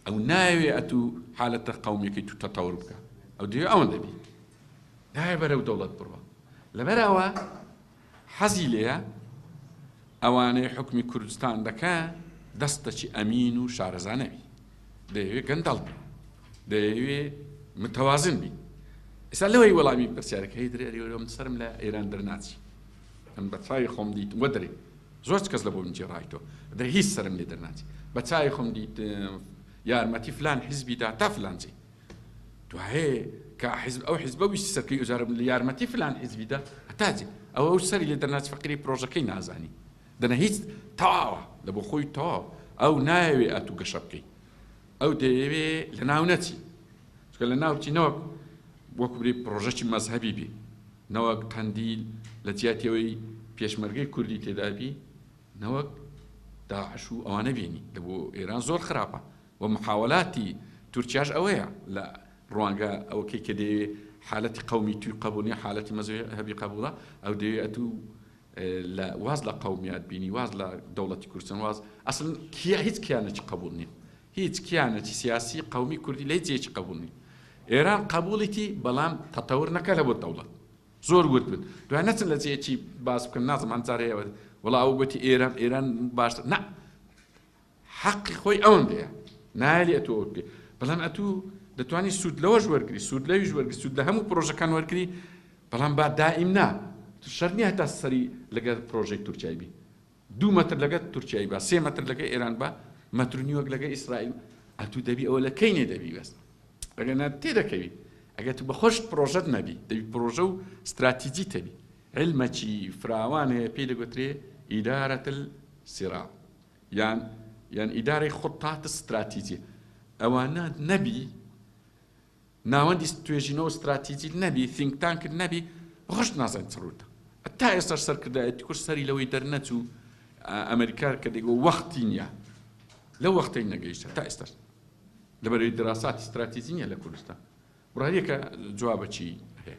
ئەو ناوێ ئەتو حالەتە قەومیەکەی تو تەتەور بکە ئەو دەوێ ئەوەن دەبی نایە بەرەو دەوڵەت بڕوە لەبەرەوە حەزی لێیە ئەوانەی حکمی کوردستان دەکەن دەستەکی ئەمین و شارەزانەوی دەیەوێت گەندەڵ بی دەیەوێت متەوازن بی ئێستا لەوەی وەڵامی پرسیارەکە هەی درێ سەرم لە ئێران دەرناچی ئەم بە چای خۆم دیت وە دەرێ زۆر کەس لە بۆ من جێڕایتەوە دەرێ هیچ سەرم لێ دەرناچی بە چای خۆم دیت یارمەتی فلان حیزبیدا تا فلانجی دوایێ کە ئەو حیزبە ویستی سەرکەی ئوزارە لە یارمەتی فلان حیزبیدا هەتاجێ ئەو سەری لێ دەرناچ فەقیری پرۆژەکەی نازانی دەنە هیچ تەواوە لە بۆ خۆی تەواو ئەو نایەوێ ئەتوو گەشە بکەی ئەو دەیەوێ لە ناو نەچی چکە لە ناوچی نەوەک وەکو بری پرۆژەکی مەذهبی بی نەوەک قەندیل لە جیاتیەوەی پێشمەرگەی کوردی تێدابی نەوەک داعش و ئەوانە بینی لە بۆ ئێران زۆر خراپە و محاولاتی تورکیاش ئەوەیە لە ڕوانگە ئەوەکەی کە دەیەوێ حالەتی قەومی توی قبولنی حالەتی مەذهبی قبولە ئەو دەیەوێت ئەتوو لە واز لە قەومیات بینی واز لە دەوڵەتی کوردستان واز ئەسڵ هیچ کیانێکی قبول نییە هیچ کیانێکی سیاسی قەومی کوردی لە هیچ قبول نییە ئێران قبوڵێتی بەڵام تەتەور نەکە لە بۆ دەوڵەت زۆر ورد بن دوای نەچن لە جێکی باس بکەن نازم هەنجارەیەوە وەڵا ئەو گوتی ئێران باشتر نە حەقی خۆی ئەوەندەیە نایلی ئەتوو ئەوە بکەی بەڵام ئەتوو دەتوانی سوود لەوەش وەرگری سوود لەویش وەرگری سوود لە هەموو پرۆژەکان وەرگری بەڵام با دائیم نا شەر نییە هەتا سەری لەگەڵ پرۆژەی تورکیای بی 2 مەتر لەگەڵ تورکیای با 3 مەتر لەگەڵ ئێران با مەتر و نیوەک لەگەڵ ئیسرائیل ئەتوو دەبی ئەوە لە کەینێ دەبی بەست ئەگەر تێدەکەوی ئەگەر تو بەخۆشت پرۆژەت نەبی دەبی پرۆژە و استراتیجی تەبی علمەکی فراوان هەیە پێی دەگوترێ ئیدارەت السیراع یان ئیدارەی خطات استراتیجی ئەوانە نەبی ناوەندی توێژینەوە استراتیجی نەبی think tank نەبی بەخۆشت نازانیت چڕوتە تا ئێستا سەرکردایەتی کورس سەری لەوەی دەرنەچوو ئەمریکا کە دەیگۆ وەختی نییە لەو وەختەی نەگەیشتە تا ئێستا لەبەرەوەی دراساتی استراتیجی نییە لە کوردستان ڕایەکە جوابەچی هەیە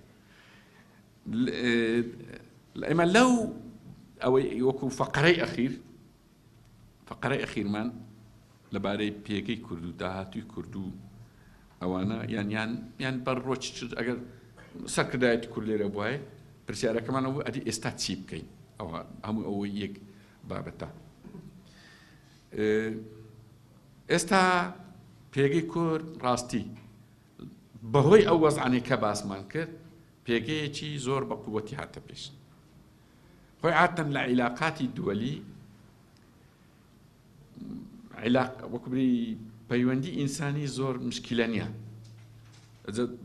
ئێمە لەو ئەوەی وەکو فەقەرەی ئەخیرمان لەبارەی پێگەی کورد و داهاتوی کورد و ئەوانە یان بەڕۆچ ئەگەر سەرکردایەتی کورد لێرە بووایە پرسیارەکەمانەوە ئەدی ئێستا چی بکەین ئەوە هەموو ئەوە یەک بابەتە ئێستا پێگەی کورد ڕاستی بەهۆی ئەو وەزعانەی کە باسمان کرد پێگەیەکی زۆر بە قووەتی هاتە پێش خۆی عادەتەن لە عیلاقاتی دووەلی وەکوبری پەیوەندی ئینسانی زۆر مشکلە نییە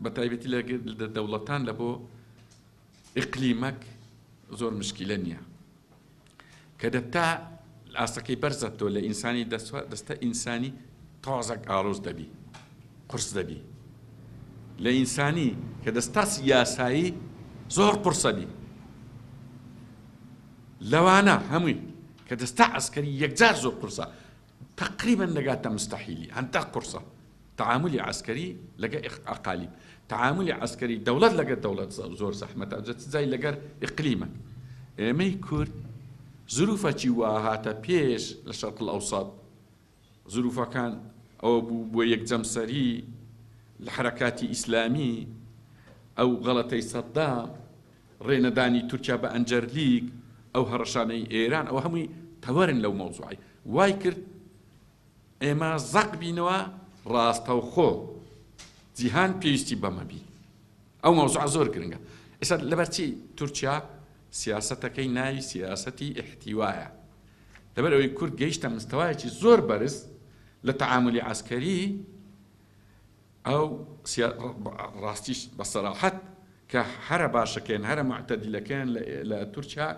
بە تایبەتی لە دەوڵەتان لە بۆ ئیقلیمەک زۆر مشکلە نییە کە دەتا ئاستەکەی بەرزەتەوە لە ئینسانی دەستە ئینسانی تازەک ئاڵۆز دەبی قورس دەبی لە ئینسانی کە دەستا یاسایی زۆر قورسەبی لەوانە هەمووی کە دەستا عسکەری یەکجار زۆر قورسە تقریبا دەگاتە مستحیلی هەندە قورسە تعاملی عسکەری لەگە ئەقالیم تعاملی عسکەری دەوڵەت لەگە دەوڵەت زۆر زەحمەتە جای لەگەر ئیقلیمە ئێمەی کورد ظروفەکی وا هاتە پێش لە شەرق الئەوسەط ظروفەکان ئەوە بوو بۆ یەکجەمسەری لە حرەکاتی ئیسلامی ئەو غەڵەتەی سەدام ڕێنەدانی تورکیا بە ئەنجەرلیگ ئەو هەڕەشانەی ئێران ئەو هەمووی تەوەرن لەو مەوزوعی وای کرد ئێمە زەق بینەوە ڕاستەوخۆ جیهان پێویستی بەمەبی ئەو مەوزوع زۆر گرنگە ئێستا لەبەرچی تورکیا سیاسەتەکەی ناوی سیاسەتی احتیوایە لەبەر ئەوەی کورد گەیشتە مستەوایەکی زۆر بەرز لە تەعاملی عسکەری ئەو ڕاستیش بە سەراحەت کە هەرە باشەکەن هەرە معتەدیلەکەن لە تورکیا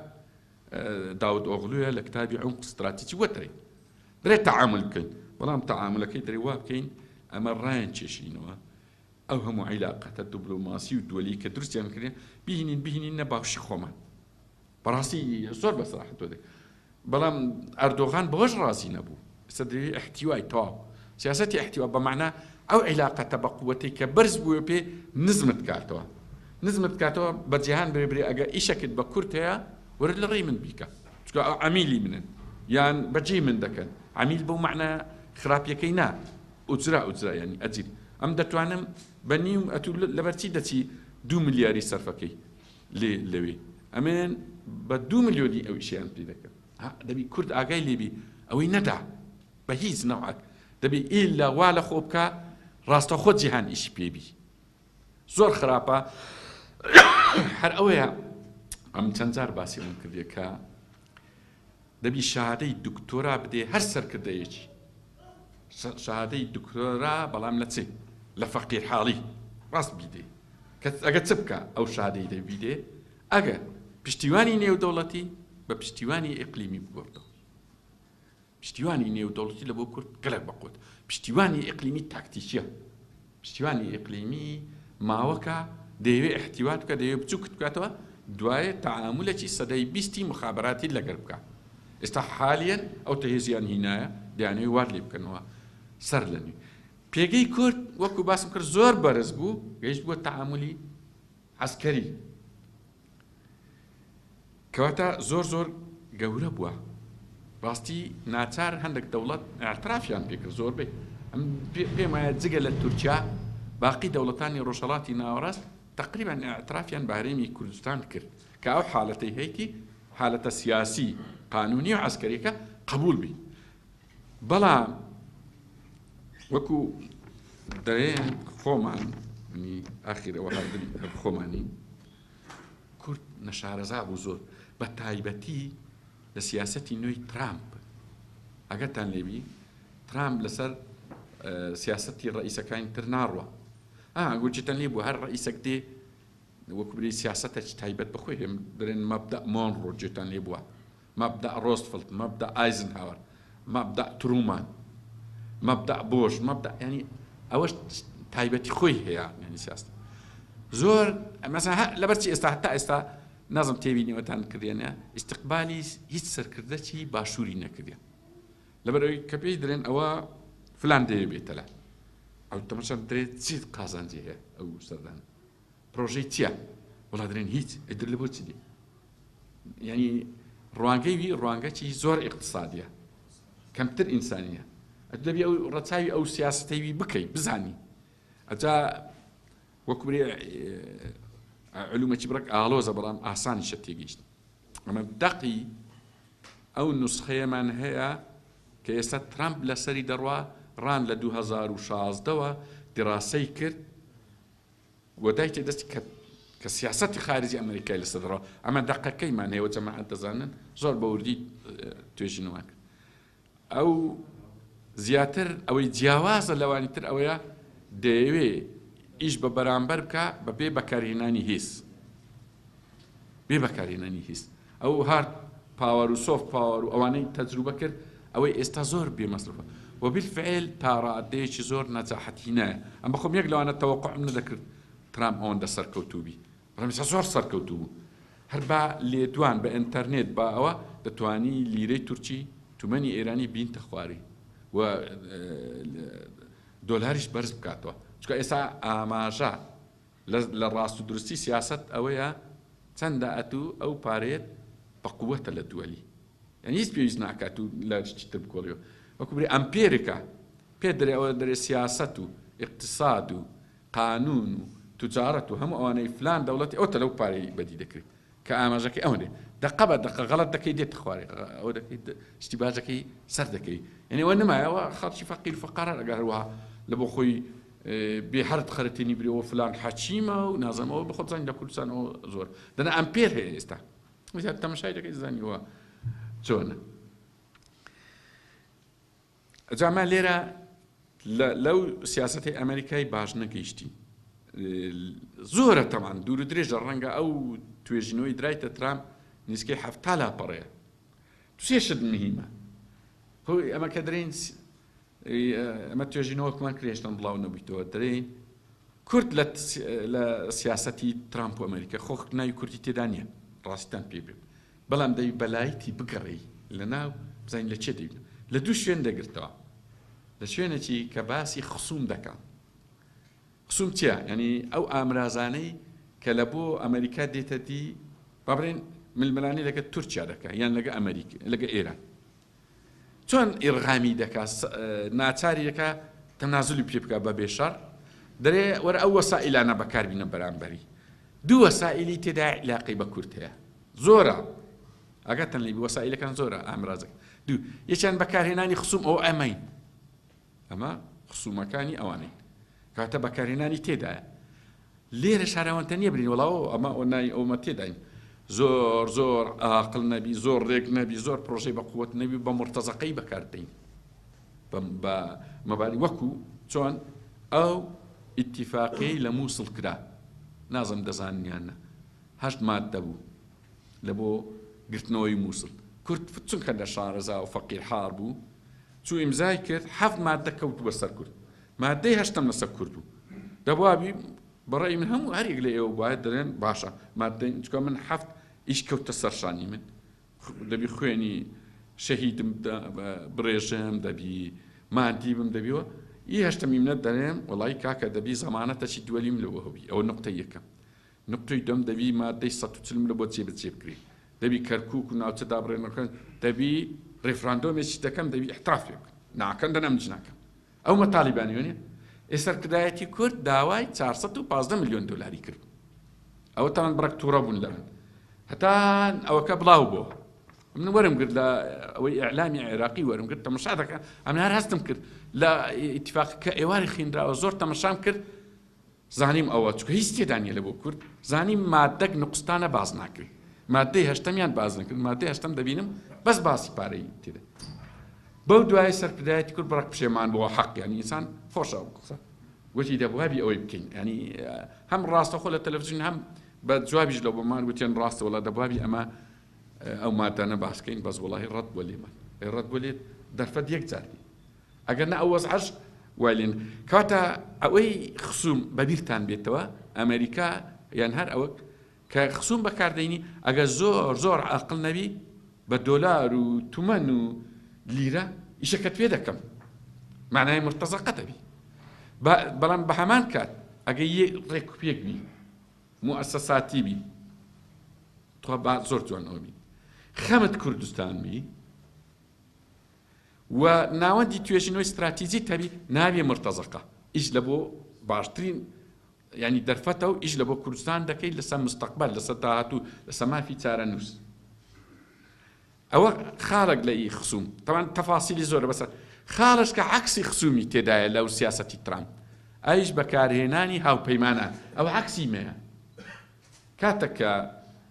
داود ئۆغلویە لە کتابی عمق استراتیجی وەترێ درێت تەعامل بکەین بەڵام تەعاملەکەی دەرێ وا بکەین ئەمە ڕایان کێشینەوە ئەو هەموو عیلاقەتە دیبلۆماسی و دووەلی کە دروستیان کردێن بهینین نە باوشی خۆمان بەڕاستی زۆر بە سەراحەت وەدێ بەڵام ئەردۆغان بەهۆش ڕازی نەبوو ئێستا دەوێت احتیوای تەواو سیاسەتی احتیوا بەمعنە ئەو عیلاقەتە بە قووەتەی کە بەرز بووە پێ نزمت کاتەوە بە جیهان برێ ئەگە ئیشەکت بە کورت هەیە وەرد لە ڕێی من بیکە چکە عەمیلی منن یان بەجێی من دەکەن عەمیل بەو معنە خراپیەکەی نا ئوجرا ینی ئەجیر ئەم دەتوانم بە نیو ئەتوو لەبەرچی دەچی 2 ملیاری سەرفەکەی لەوێ ئەمێن بە 2 ملیۆنی ئەو ئیشیان پێ دەکەن دەبی کورد ئاگای لێبی ئەوەی نەدا بە هیچ نەوعک دەبی ئیلا وا لە خۆ بکە ڕاستەخۆ جیهان ئیشی پێبی زۆر خراپە هەر ئەوەیە ئەم چەند جار باسی من کردێ کە دەبی شەهادەی دکتۆرا بدێ هەر سەرکردەیەکی شەهادەی دکتۆرا بەڵام لە چێ لە فەقیر حاڵی ڕاست بیدێ ئەگە چ بکە ئەو شەهادەی دەبیدێ ئەگە پشتیوانی نێودەوڵەتی بە پشتیوانی ئیقلیمی بگۆڕدەوە پشتیوانی نێودەوڵەتی لە بۆ کورد گەلێک بەقوت پشتیوانی ئیقلیمی تاکتیکیە پشتیوانی ئیقلیمی ماوەکە دەیەوێت احتیوات بکە دەیەوێت بچووکت بکاتەوە دوایە تەعاملێکی سەدەی 20 مخابراتی لەگەر بکە ئێستا حالیان ئەو تەهێزیان هینایە دەیانەوێت وار لێ بکەنەوە سەر لەنوێ پێگەی کورد وەکو باسم کرد زۆر بەرز بوو گەیشت بووە تەعاملی عەسکەری کەواتە زۆر گەورە بووە ڕاستی ناچار هەندێک دەوڵەت ئاعترافیان پێکرد زۆربەی ئەم پێم وایە جگە لە تورکیا باقی دەوڵەتانی ڕۆژهەڵاتی ناوەڕاست تقریبا ئاعترافیان بە هەرێمی کوردستان کرد کە ئەو حاڵەتەی هەیەی حالەتە سیاسی قانونی و عسکەریەکە قبول بی بەڵام وەکو دەرێن خۆمان ئاخیرەوە هەردنی خۆمانی کورد نەشارەزا بوو زۆر بە تایبەتی لە سیاسەتی نوێی ترامپ ئەگەرتان لێبی ترامپ لەسەر سیاسەتی ڕئیسەکانی تر ناڕوە گوچتەن لێ بوو هەر ڕئیسەک دێ وەکو بری سیاسەتێکی تایبەت بەخۆی هێم دەرێن مەبدە مۆنڕۆ جێتان لێ بووە مەبدە ڕۆستفلد مەبدە ئایزنهاور مەبدە ترومان مەبدە بۆش مەبدە ینی ئەوەش تایبەتی خۆی هەیە ینی سیاست زۆر مەسەلا لەبەرچی ئێستا هەتا ئێستا نازم تێبینیوەتان کردێنە ئیستیقبالی هیچ سەرکردەی باشووری نەکردێن لەبەرەوەی کە پێی درێن ئەوە فلان دەیە بێتەلە ئەو تەمەشان درێت چیت قازانجی هەیە ئەو سەردان پرۆژەی چییە وڵا درێن هیچ ئەیدر لە بۆ چی دێ ینی ڕوانگەی وی ڕوانگەکی زۆر ئیقتصادیە کەمتر ئینسانیە دەبی ئەو ڕەچاوی ئەو سیاسەتەوی بکەی بزانی ئەجا وەکو بری علومەکی بڕک ئاڵۆزە بەڵام ئاسانیشە تێگەیشت ئەمە دەقی ئەو نوسخەیەمان هەیە کە ئێستا ترامپ لەسەری دەڕوا ڕان لە 2016ەوە دیڕاسەی کرد وەدای تێدەستی کە سیاسەتی خارجی ئەمریکای لەسەرەوە ئەمە دەقەکەیمان هەیە جەماعەت دەزانن زۆر بە وردی توێژینەوە کرد ئەو زیاتر ئەوەی جیاوازە لەوانی تر ئەوەیە دەیەوێ ئیش بە بەرامبەر بکە بە بێ بەکارهێنانی هیس بێ بەکارهێنانی هیس ئەو هارد پاوەر و سۆفت پاوەر و ئەوانەی تەجروبە کرد ئەوەی ئێستا زۆر بێمەصرفە وبالفعل تا ڕادەیەکی زۆر نەجاحەتی نایە ئەم بەخۆم یەک لەوانە تەوەقعم نەدەکرد ترامپ ئەوەندە سەرکەوتوو بی ڕەمیسا زۆر سەرکەوتوو بوو هەر با لێدوان بە ئینتەرنێت با ئەوە دەتوانی لیرەی تورکی تومەنی ئێرانی بینتە خواری و دۆلاریش بەرز بکاتەوە چکە ئێستا ئاماژە لە ڕاست و درستی سیاست ئەوەیە چەندە ئەتوو ئەو پارێت بە قووەتە لە دووەلی یعنی هیچ پێویست ناکات و لە شتی تر بکۆڵیەوە وەکو بری ئەمپێرێکە پێ دەرێ ئەوە دەرێ سیاست و اقتصاد و قانون و تجارەت و هەموو ئەوانەی فلان دەوڵەتی ئەوتە لەو پارەی بەدی دەکرێت کە ئاماژەکەی ئەوەنێ دقە بە دقە غەڵەت دەکەی دێتە خوارێ ئەوە دەکەی شتی باشەکەی سەر دەکەی یعنی ئەوە نمایەوە خەڵکی فەقیر فەقارە ئەگەر هەروەها لە بۆ خۆی بێ هەرت خەرتێنی برەوە فلان حەچیمە و نازەمەوە بە خۆت زانی لە کوردستانەوە زۆر دەنا ئەمپێر هەیە ئێستا ویسا تەماشای دەکەی زانیوە چۆنە جاما لێرە لەو سیاسەتی ئەمریکای باش نەگەیشتی زۆرە تەمان دوور و درێژە ڕەنگە ئەو توێژینەوەی درایتە ترامپ نیسکەی هەفتا لاپەڕەیە سێشت مهمە ئەمە کە درێن ئەمە توێژینەوەکمان کرێشتن بڵاو نەبوویتەوە درێن کورد لە سیاسەتی ترامپ و ئەمریکا خۆخ ناوی کوردی تێدا نیە ڕاستیان پێ بێت بەڵام دەوی بەلایتی بگەڕی لە ناو بزانین لە چێ دەبین لە دوو شوێن دەگرتەوە لە شوێنێکی کە باسی خصوم دەکەن خصوم چییە؟ ینی ئەو ئامرازانەی کە لە بۆ ئەمریکا دێتە دی با بڵێن ململانی لەگە تورکیا دەکات یان لەگە ئەمریکا لەگە ئێران چۆن ئیرغامی دەکات ناچاری دەکا تەنازلی پێ بکات بە بێشەڕ دەرێ وەرە ئەو وەسائلانە بەکاربینە بەرامبەری دوو وەسائلی تێدا علاقەی بە کورد هەیە زۆرە ئەگەتەن لێ وەسائلەکان زۆرە ئامرازەکە دوو یەکیان بەکارهێنانی خصوم ئەو ئەمەین ئەمە خصومەکانی ئەوانەی کاتە بەکارهێنانی تێدایە لێرە شارەوەنتە نییە برین وەڵاو ئەمە ئۆنای ئەومە تێداین زۆر زۆر ئاقڵ نەبی زۆر ڕێک نەبی زۆر پرۆژەی بە قووەت نەبی بە مرتەزەقەی بەکاردەین بە مەبانی وەکو چۆن ئەو ئیتیفاقی لە مووسڵ کرا نازم دەزانیانە هەشت ماددە بوو لە بۆ گرتنەوەی مووسڵ کورد چونکە لە شارەزا و فەقیر حار بوو چوو ئیمزای کرد هەفت ماددە کەوتو بەسەر کورد مادەی هەشتم لەسەر کورد بوو دەبوابی بەڕێی من هەموو هەرێک لە ئێوە باید دەڵێن باشە مادەی چکە من هەفت ئیش کەوتە سەرشانی من دەبی خوێنی شەهیدم بڕێژم دەبی مادی بم دەبیەوە ئی هەشتەمی منەت دەڵێم وەڵی کاکە دەبی زەمانەتەچی دووەلیم لەوە هەبی ئەوە نقطەی یەکەم نقطەی دوم دەبی مادەی 140 لە بۆ جێبەجێ بکری دەبی کەرکووک و ناوچە دابڕێنەکەن دەبی ڕێفراندۆمێکی دەکەم دەبی احتراف پێ بکەن ناکەن دەنەمج ناکەم ئەو مەتالیبانیوەنێ ئێسەرکردایەتی کورد داوای 415 میلیۆن دلاری کرد ئەوە تاوان بڕک تووڕە بوون لە من هەتان ئەوەکە بڵاو بۆ من وەرم کرد لە ئەوەی ئیعلامی عێراقی وەرم کرد تەماشا دەکەن ئەم هەر هەستم کرد لە ئیتیفاقەکە ئێواری خوێندراوە زۆر تەماشام کرد زانیم ئەوە چکە هیچ تێدانیە لە بۆ کورد زانیم مادەک نقستانە باز ناکرد مادەی هەشتەمیان باز نەکرد مادەی هەشتەم دەبینم بەس باسی پارەی تێدا بەو دوای سەرکردایەتی کورد بڕک پشێمان بۆ حەق ینی ئینسان خۆشە ئەو قسە گوتی دەبوابی ئەوەی بکەین ینی هەم ڕاستەخۆ لە تەلەڤیزیۆن هەم بە جوابیش لەو بۆمان گوتیان ڕاستە وڵا دەبوابی ئەمە ئەو مادانە باسکەین بەس وڵاهی ڕەت بۆ لێمان ڕەت بۆ لێت دەرفەت یەک جاری ئەگەر نە ئەو وەزعەش وایلێن کاتە ئەوەی خصوم بەبیرتان بێتەوە ئەمریکا یان هەر ئەوە کە خصوم بەکاردەینی ئەگەر زۆر زۆر عاقڵ نەبی بە دۆلار و تومەن و لیرە ئیشەکەت پێ دەکەم معنای مرتەزەقە دەبی بەڵام بە هەمان کات ئەگەر ڕێک و پێک بی موەسسەساتی بی تۆ زۆر جوانەوە بی خەمت کوردستان بی و ناوەندی توێژینەوەی استراتیجی تەبی نابێ مرتەزەقە ئیش لە بۆ باشترین ینی دەرفەتە و ئیش لە بۆ کوردستان دەکەیت لەسەر مستەقبەل لەسەر داهاتوو لەسەر مافی چارەنووس ئەوە خاڵک لە ئی خصوم تەوان تەفاسیلی زۆرە بەسەر خاڵش کە عکسی خسوومی تێدایە لەو سیاسەتی ترامپ ئەیش بەکارهێنانی هاوپەیمانە ئەو عکسی مەیە کاتێک کە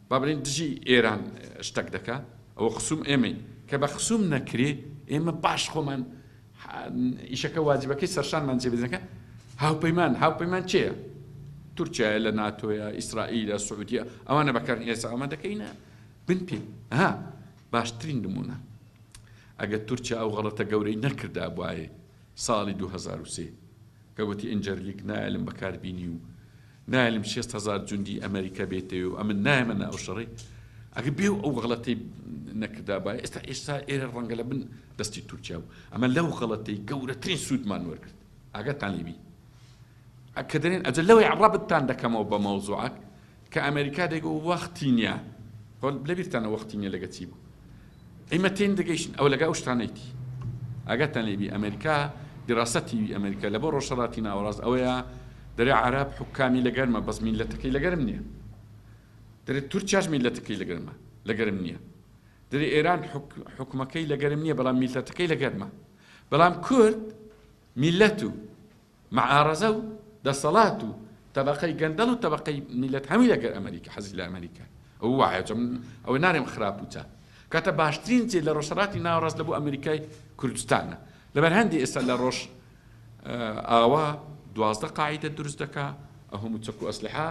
با بڵێن دژی ئێران شتێک دەکا ئەوە خسووم ئێمەی کە بە خسووم نەکرێ ئێمە باش خۆمان ئیشەکە واجبەکەی سەرشانمان جێبێزەکە هاوپەیمان چێە؟ تورکیا لە ناتۆیە، ئیسرائیلە، سعودیە ئەوانە بەکارن ئێستا ئەومان دەکەینە بن پێ باشترین نمونە ئەگە تورکیا ئەو غەڵەتە گەورەی نەکردا بواە ساڵی 2003 کە گوتی ئەنجەرلیک نایلم بەکاربینی و نایلم 6,000 جوندی ئەمریکا بێتەوە و ئەمن نایمەنە ئەو شەڕی ئەگە بێ ئەو غەڵەتەی نەکردا بە ئێستا ئێرە ڕەنگە لە بن دەستی تورکیا و ئەمە لەو غەڵەتەی گەورەترین سوودمان وەرگرت ئاگاتان لێبی کە دەرێن ئەجە لەوەی ڕەبتتان دەکەمەوە بە مەوزوعەک کە ئەمریکا دەیگو وەختی نییە لەبیرتانە وەختی نییە لەگە چی بوو ئەیمە تێن دەگەیشن ئەو لەگە ئەو شتانەیتی ئاگاتان لێبی ئەمریکا دیڕاسەتی ئەمریکا لە بۆ ڕۆژهەڵاتی ناوەڕاست ئەوەیە دەرێ عەراب حکامی لەگەرمە بەس میلەتەکەی لەگەرم نییە دەرێت تورکیاش میلەتەکەی لەگەرم نییە دەرێ ئێران حکومەکەی لەگەرم نییە بەڵام میلەتەکەی لەگەرمە بەڵام کورد میلەت و معارەزە و دەسەڵات و تەبەقەی گەندەڵ و تەبەقەی میلەت هەمووی لەگەر ئەمریکا حەزی لە ئەمریکا ئەو وایە ئەوە نارێم خراپ وچە کاتە باشترین جێ لە ڕۆژهەڵاتی ناوەڕاست لە بۆ ئەمریکای کوردستانە لەبەر هەندی ئێستا لە ڕۆژ ئاوا 12 قاعدە دروست دەکا ئەهەموو چەک و ئەسلحە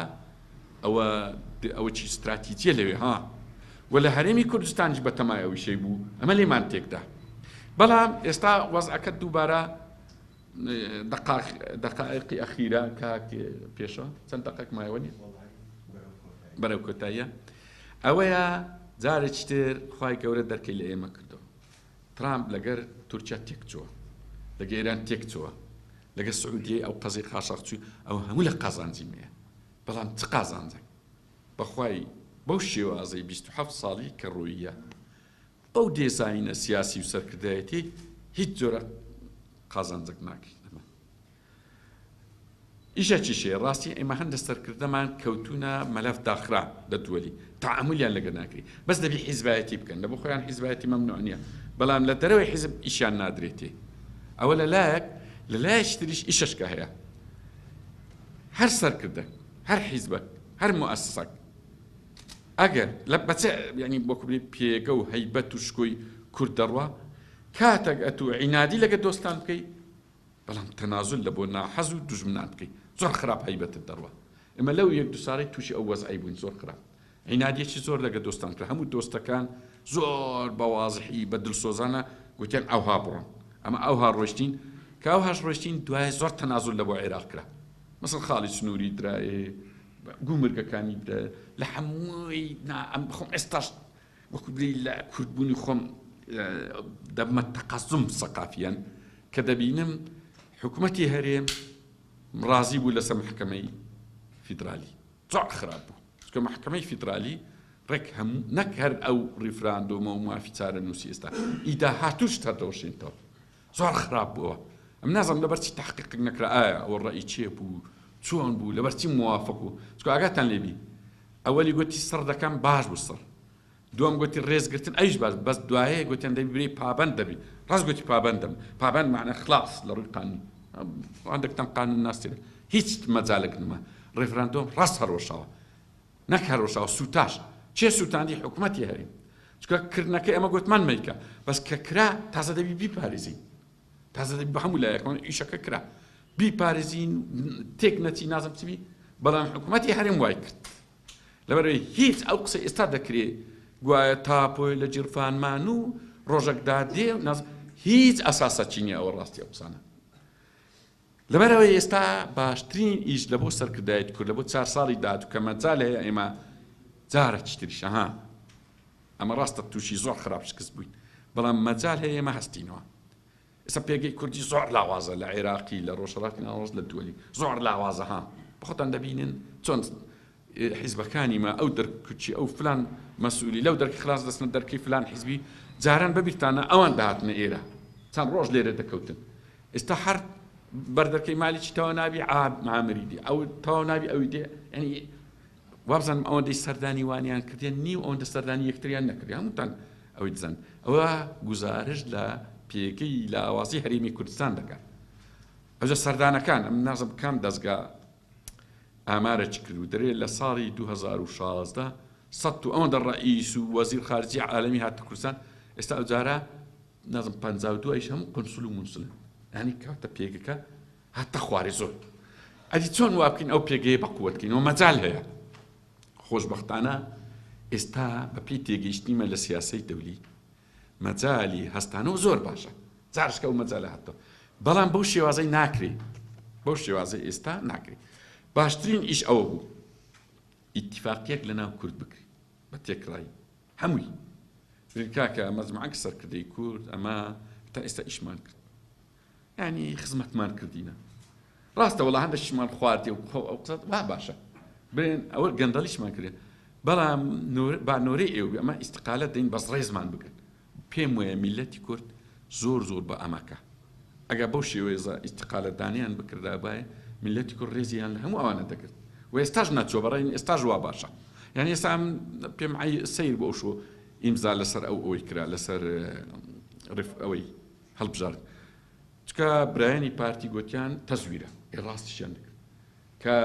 ئەوە چی استراتیجیە لەوێ و لە هەرێمی کوردستانیش بەتەمای ئەوی شەی بوو ئەمە لێمان تێکدا بەڵام ئێستا وەزعەکە دووبارە دقائقی ئەخیرە کاک پێشەوە چەند دقائق مایەوە نیە بەرەو کۆتاییە ئەوەیە جارێکی تر خوای گەورە دەرکەی لە ئێمە کردەوە ترامپ لەگەر تورکیا تێکچووە لەگە ئێران تێکچووە لەگە سعودیە ئەو قەزی قاشاقچووی ئەو هەموو لە قازانجیمەیە بەڵام چ قازانجێک بەخوای بەو شێوازەی 27 ساڵی کە ڕوویە ئەو دێزاینە سیاسی و سەرکردایەتی هیچ جۆرە قازانجێک ناکەین ئیشەکی شێ ڕاستی ئێمە هەندە سەرکردەمان کەوتونە مەلەف داخرا دەدووەلی تعاملیان لەگە ناکری بەس دەبی حیزبایەتی بکەن لە بۆ خۆیان حیزبایەتی مەمنوع نییە بەڵام لە دەرەوەی حیزب ئیشیان نادرێتێ ئەوە لە لایەکی تریش ئیشەشکە هەیە هەر سەرکردە هەر حیزبەک هەر موئەسسەک ئەگەر لە بەچە ینی بۆ کوبری پێگە و هەیبەت و شکۆی کورد دەڕوا کاتێک ئەتو عینادی لەگە دۆستان بکەی بەڵام تەنازل لە بۆ ناحەز و دوژمنان بکەی زۆر خراپ هەیبەتت دەڕوا ئێمە لەو یەک دو ساڵی تووشی ئەو وەزعی بووین زۆر خراپ عینادیەکی زۆر لەگە دۆستان کرد هەموو دۆستەکان زۆر بەوازحی بە دڵسۆزانە گوتیان ئەوها بڕۆن ئەمە ئەوها ڕۆشتین کە ئەوهاش ڕۆشتین دوای زۆر تەنازل لە بۆ عێراق کرا مەسەڵ خاڵی سنووری درایێ گومرگەکانی بدە لە هەمووی خۆم ئێستاش وەکو بڵێ لە کوردبوونی خۆم دەبمە تەقەزم سەقافیان کە دەبینم حکوومەتی هەرێم ڕازی بوو لەسەر محکەمەی فیدرالی زۆر خراپ بوو چکە محکەمەی فیدرالی ڕێک هەموو نەک هەر ئەو ڕیفراندۆمە و مافی چارە نووسی ئێستا ئیدا هاتووش هەردەوەشێنەوە زۆر خراپ بووە ئەم نازانم لەبەرچی تحقیق نەکرا ئایا ئەوە ڕێی چێ بوو چۆن بوو لەبەرچی موافق بوو چکە ئاگاتان لێبی ئەوەلی گوتی سەر دەکەم باش بوو سەر دوم گوتی ڕێزگرتن ئەیش باش بەس دوایە گوتیان دەبی پابەند دەبی ڕاست گوتی پابەندم پابەند معنە خلاص لە ڕووی قانون عندكتم قانون ناستير هیچ مجالك نما ريفراندوم راس هروشاو نك هروشاو سوتاش چه سوتاندي حكومتي هري چكا كرنك اما قلت من ميكا بس ككرا تازه دبي بي باريزين تازه دبي بحمل يكون ايش ككرا بي باريزين تكنتي نازم تبي بلان حكومتي هري وايكت لبري هیچ اوقسي استادكري گویا تاپو لجرفان مانو روجك دادي ناز هیچ اساسا چينيا او راستي اوسانه لەبەرەوەی ئێستا باشترین ئیش لە بۆ سەرکردایەت کورد لە بۆ 4 ساڵی داات و کە مەجال هەیە ئێمە جارێکی تریش ئەمە ڕاستە تووشی زۆر خراپ شکست بووین بەڵام مەجال هەیە ئێمە هەستینەوە ئێستا پێگەی کوردی زۆر لاوازە لە عێراقی لە ڕۆژهەڵاتی ناوەڕاست لە دووەلی زۆر لاوازە بەخۆتان دەبینن چۆن حیزبەکانی ما ئەو دەرکوچی ئەو فلان مەسئولی لەو دەرکی خلاص دەستنە دەرکەی فلان حیزبی جاران بەبیرتانە ئەوان داهاتنە ئێرە چەند ڕۆژ لێرە دەکەوتن ئێستا هەر بەردەرکەی مالیکی تەوا نابی معامەریدی ئەو تەوا نابی ئەوی دێ ینی وابزانم ئەوەندەی سەردانی وانیان کردیان نیو ئەوەندە سەردانی یەکتریان نەکردی هەمووتان ئەوەی دەزان ئەوە گزارش لە پێگەی لاوازی هەرێمی کوردستان دەکات ئەوجە سەردانەکان ئەم نازم کام دەستگا ئامارە چ کرد و دەرێت لە ساڵی 2016 سەد و ئەوەندە ڕئیس و وەزیر خارجی عالەمی هاتە کوردستان ئێستا ئەو جارە نازم 52 هەموو قونسول و منسولن یعنی کاتە پێگەکە هاتە خوارێ زۆر ئەدی چۆن وا بکەین ئەو پێگەیە بەقووەتکەینەوە مەجال هەیە خۆشبەختانە ئێستا بەپێی تێگەیشتنیمە لە سیاسەی دەولی مەجالی هەستانەوە زۆر باشە جارشکە و مەجالە هاتەوە بەڵام بەو شێوازەی ناکرێ بەو شێوازەی ئێستا ناکرێ باشترین ئیش ئەوە بوو ئیتیفاقیەک لەناو کورد بکرێ بە تێکڕایی هەمووی کاکە مەجموعەک سەرکردەی کورد ئەمە تا ئێستا ئیشمان کرد یعنی خزمەتمان کردینە ڕاستە وەڵا هەندێکیشمان خواردی و ئەو قسەت وا باشە بێن ئەوە گەندەڵیشمان کرێ بەڵام با نۆرەی ئێوە ئەمە ئیستقالەت دەین بەس ڕێزمان بکەن پێم وایە میلەتی کورد زۆر زۆر بە ئەمەکە ئەگە بەو شێوەیە ئیستقالەت دانیان بکردابایە میلەتی کورد ڕێزیان لە هەموو ئەوانە دەکرد و ئێستاش ناچۆ بەڕێن ئێستاش وا باشە یعنی ئێستا پێم سەیر بۆ ئەوشۆ ئیمزا لەسەر ئەوەی کرا لەسەر ئەوەی هەڵبژار چکە برایانی پارتی گوتیان تەزویرە ڕاستیشیان دەکرد کە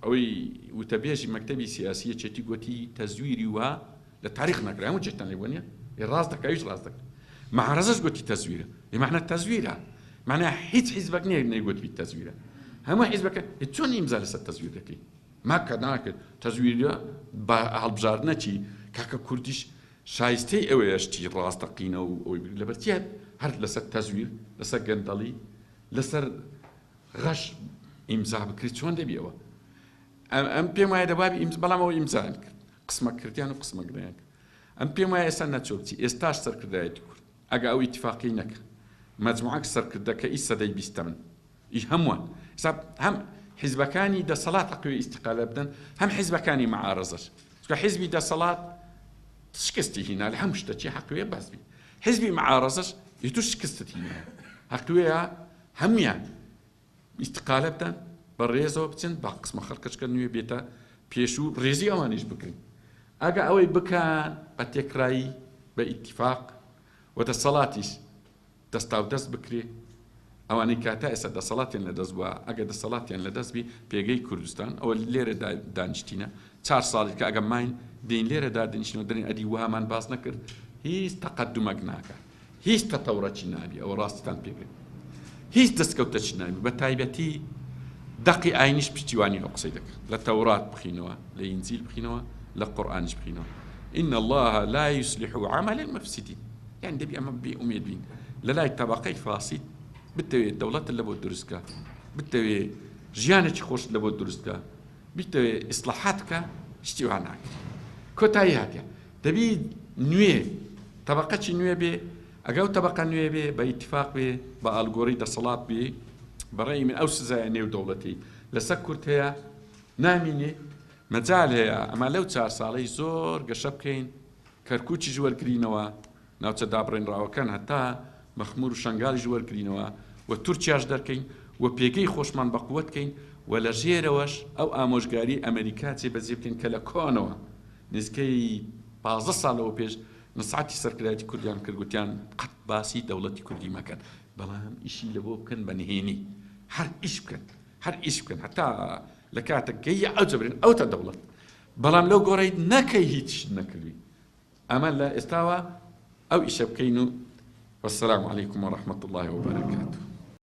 ئەوەی وتەبێژی مەکتەبی سیاسیە چێتی گوتی تەزویری وە لە تاریخ نەکرا هەموو جێتان لێ وەنیە ڕاست دەکەویش ڕاست دەکرد معارەزەش گوتی تەزویرە معنە تەزویرە معنە هیچ حیزبەک نییە نەیگوتبی تەزویرە هەموو حیزبەکە چۆن ئیمزا لەسەر تەزویر دەکەی ماکە ناکرد تەزویرە بە هەڵبژاردنە چی کاکە کوردیش شایستەی ئەوەیە شتی ڕاستەقینە و ئەوی لەبەرچیە هەر لەسەر تەزویر لەسەر گەندەڵی لەسەر غەش ئیمزا بکرێت چۆن دەبیەوە ئەم پێم وایە دەبابی بەڵام ئەوە ئیمزان کرد قسمە کردیان و قسمە گریان کرد ئەم پێم وایە ئێستا نەچۆبچی ئێستاش سەرکردایەتی کورد ئەگە ئەو ئیتیفاقی نەکە مەجموعەک سەرکردەکە ئی سەدەی بیستەمن ئی هەمووان هەم حیزبەکانی دەسەڵات حەقوی ئیستیقالە بدەن هەم حیزبەکانی معارەزەش چکە حیزبی دەسەڵات شکستی هینا لە هەموو شتێکی حەقویە بەسبی حیزبی معارەزەش هیچ شکستت هینا حەقویە هەمویان ئیستیقالە بدەن بە ڕێزەوە بچن با قسمە خەڵکەچکە نوێ بێتە پێش و ڕێزی ئەوانیش بکەین ئەگە ئەوەی بکەن بە تێکرایی بە ئیتیفاق و دەسەڵاتیش دەستا و دەست بکرێ ئەوانەی کاتا ئێستا دەسەڵاتیان لەدەست بووە ئەگە دەسەڵاتیان لەدەستبی پێگەی کوردستان ئەوە لێرە دانیشتینە 4 ساڵی کە ئەگە ماین دێن لێرە دادنیشتنەوە دەرێن ئەدی وهامان باس نەکرد هیچ تەقەدومەک ناکە هیچ تەتەورەکی نابی ئەوە ڕاستیتان پێبێت هیچ دەستکەوتەکی نابی بە تایبەتی دەقی ئاینیش پشتیوانی ئەو قسەی دەکرد لە تەورات بخینەوە لە ئینجیل بخینەوە لە قورئانیش بخینەوە إن الله لا يصلح عمل المفسدين يعني دەبی ئەمە بێ ئومێد بین لە لای تەبەقەی فاسید بتەوێت دەوڵەتت لە بۆ دروستکە بتەوێت ژیانێکی خۆش لە بۆ دروستکە بتەوێت ئیسلاحاتکە شتی وا ناکرێت کۆتایی هاتیە دەبی نوێ تەبەقەی نوێ بێ ئەگەو تەبەقە نوێ بێ بە ئیتیفاق بێ بە ئالگۆڕی دەسەڵات بێ بەڕێی من ئەو سزایە نێو دەوڵەتی لەسەر کورد هەیە نامینێ مەجال هەیە ئەمە لەو 4 ساڵەی زۆر گەشە بکەین کەرکووکی ژوەرگرینەوە ناوچە دابڕێنراوەکان هەتا مەخمور و شنگالی ژوەرگرینەوە و تورکیاش دەرکەین و پێگەی خۆشمان بەقووەت بکەین و لە ژێرەوەش ئەو ئامۆژگاری ئەمریکا جێبەجێ بکەین کە لە کۆنەوە نزیکەی 15 ساڵەوە پێش نسعەتی سەرکردایەتی کوردیان کرد گوتیان قەت باسی دەوڵەتی کوردی مەکەن بەڵام ئیشی لە بۆ بکەن بە نهێنی هەر ئیش بکەن هەتا لە کاتێک گەیە ئەو جەبرێن ئەوتە دەوڵەت بەڵام لەو گۆڕەی نەکەی هیچ نەکردوی ئەمە لە ئێستاوە ئەو ئیشە بکەین و والسلام عليكم ورحمة الله وبركاته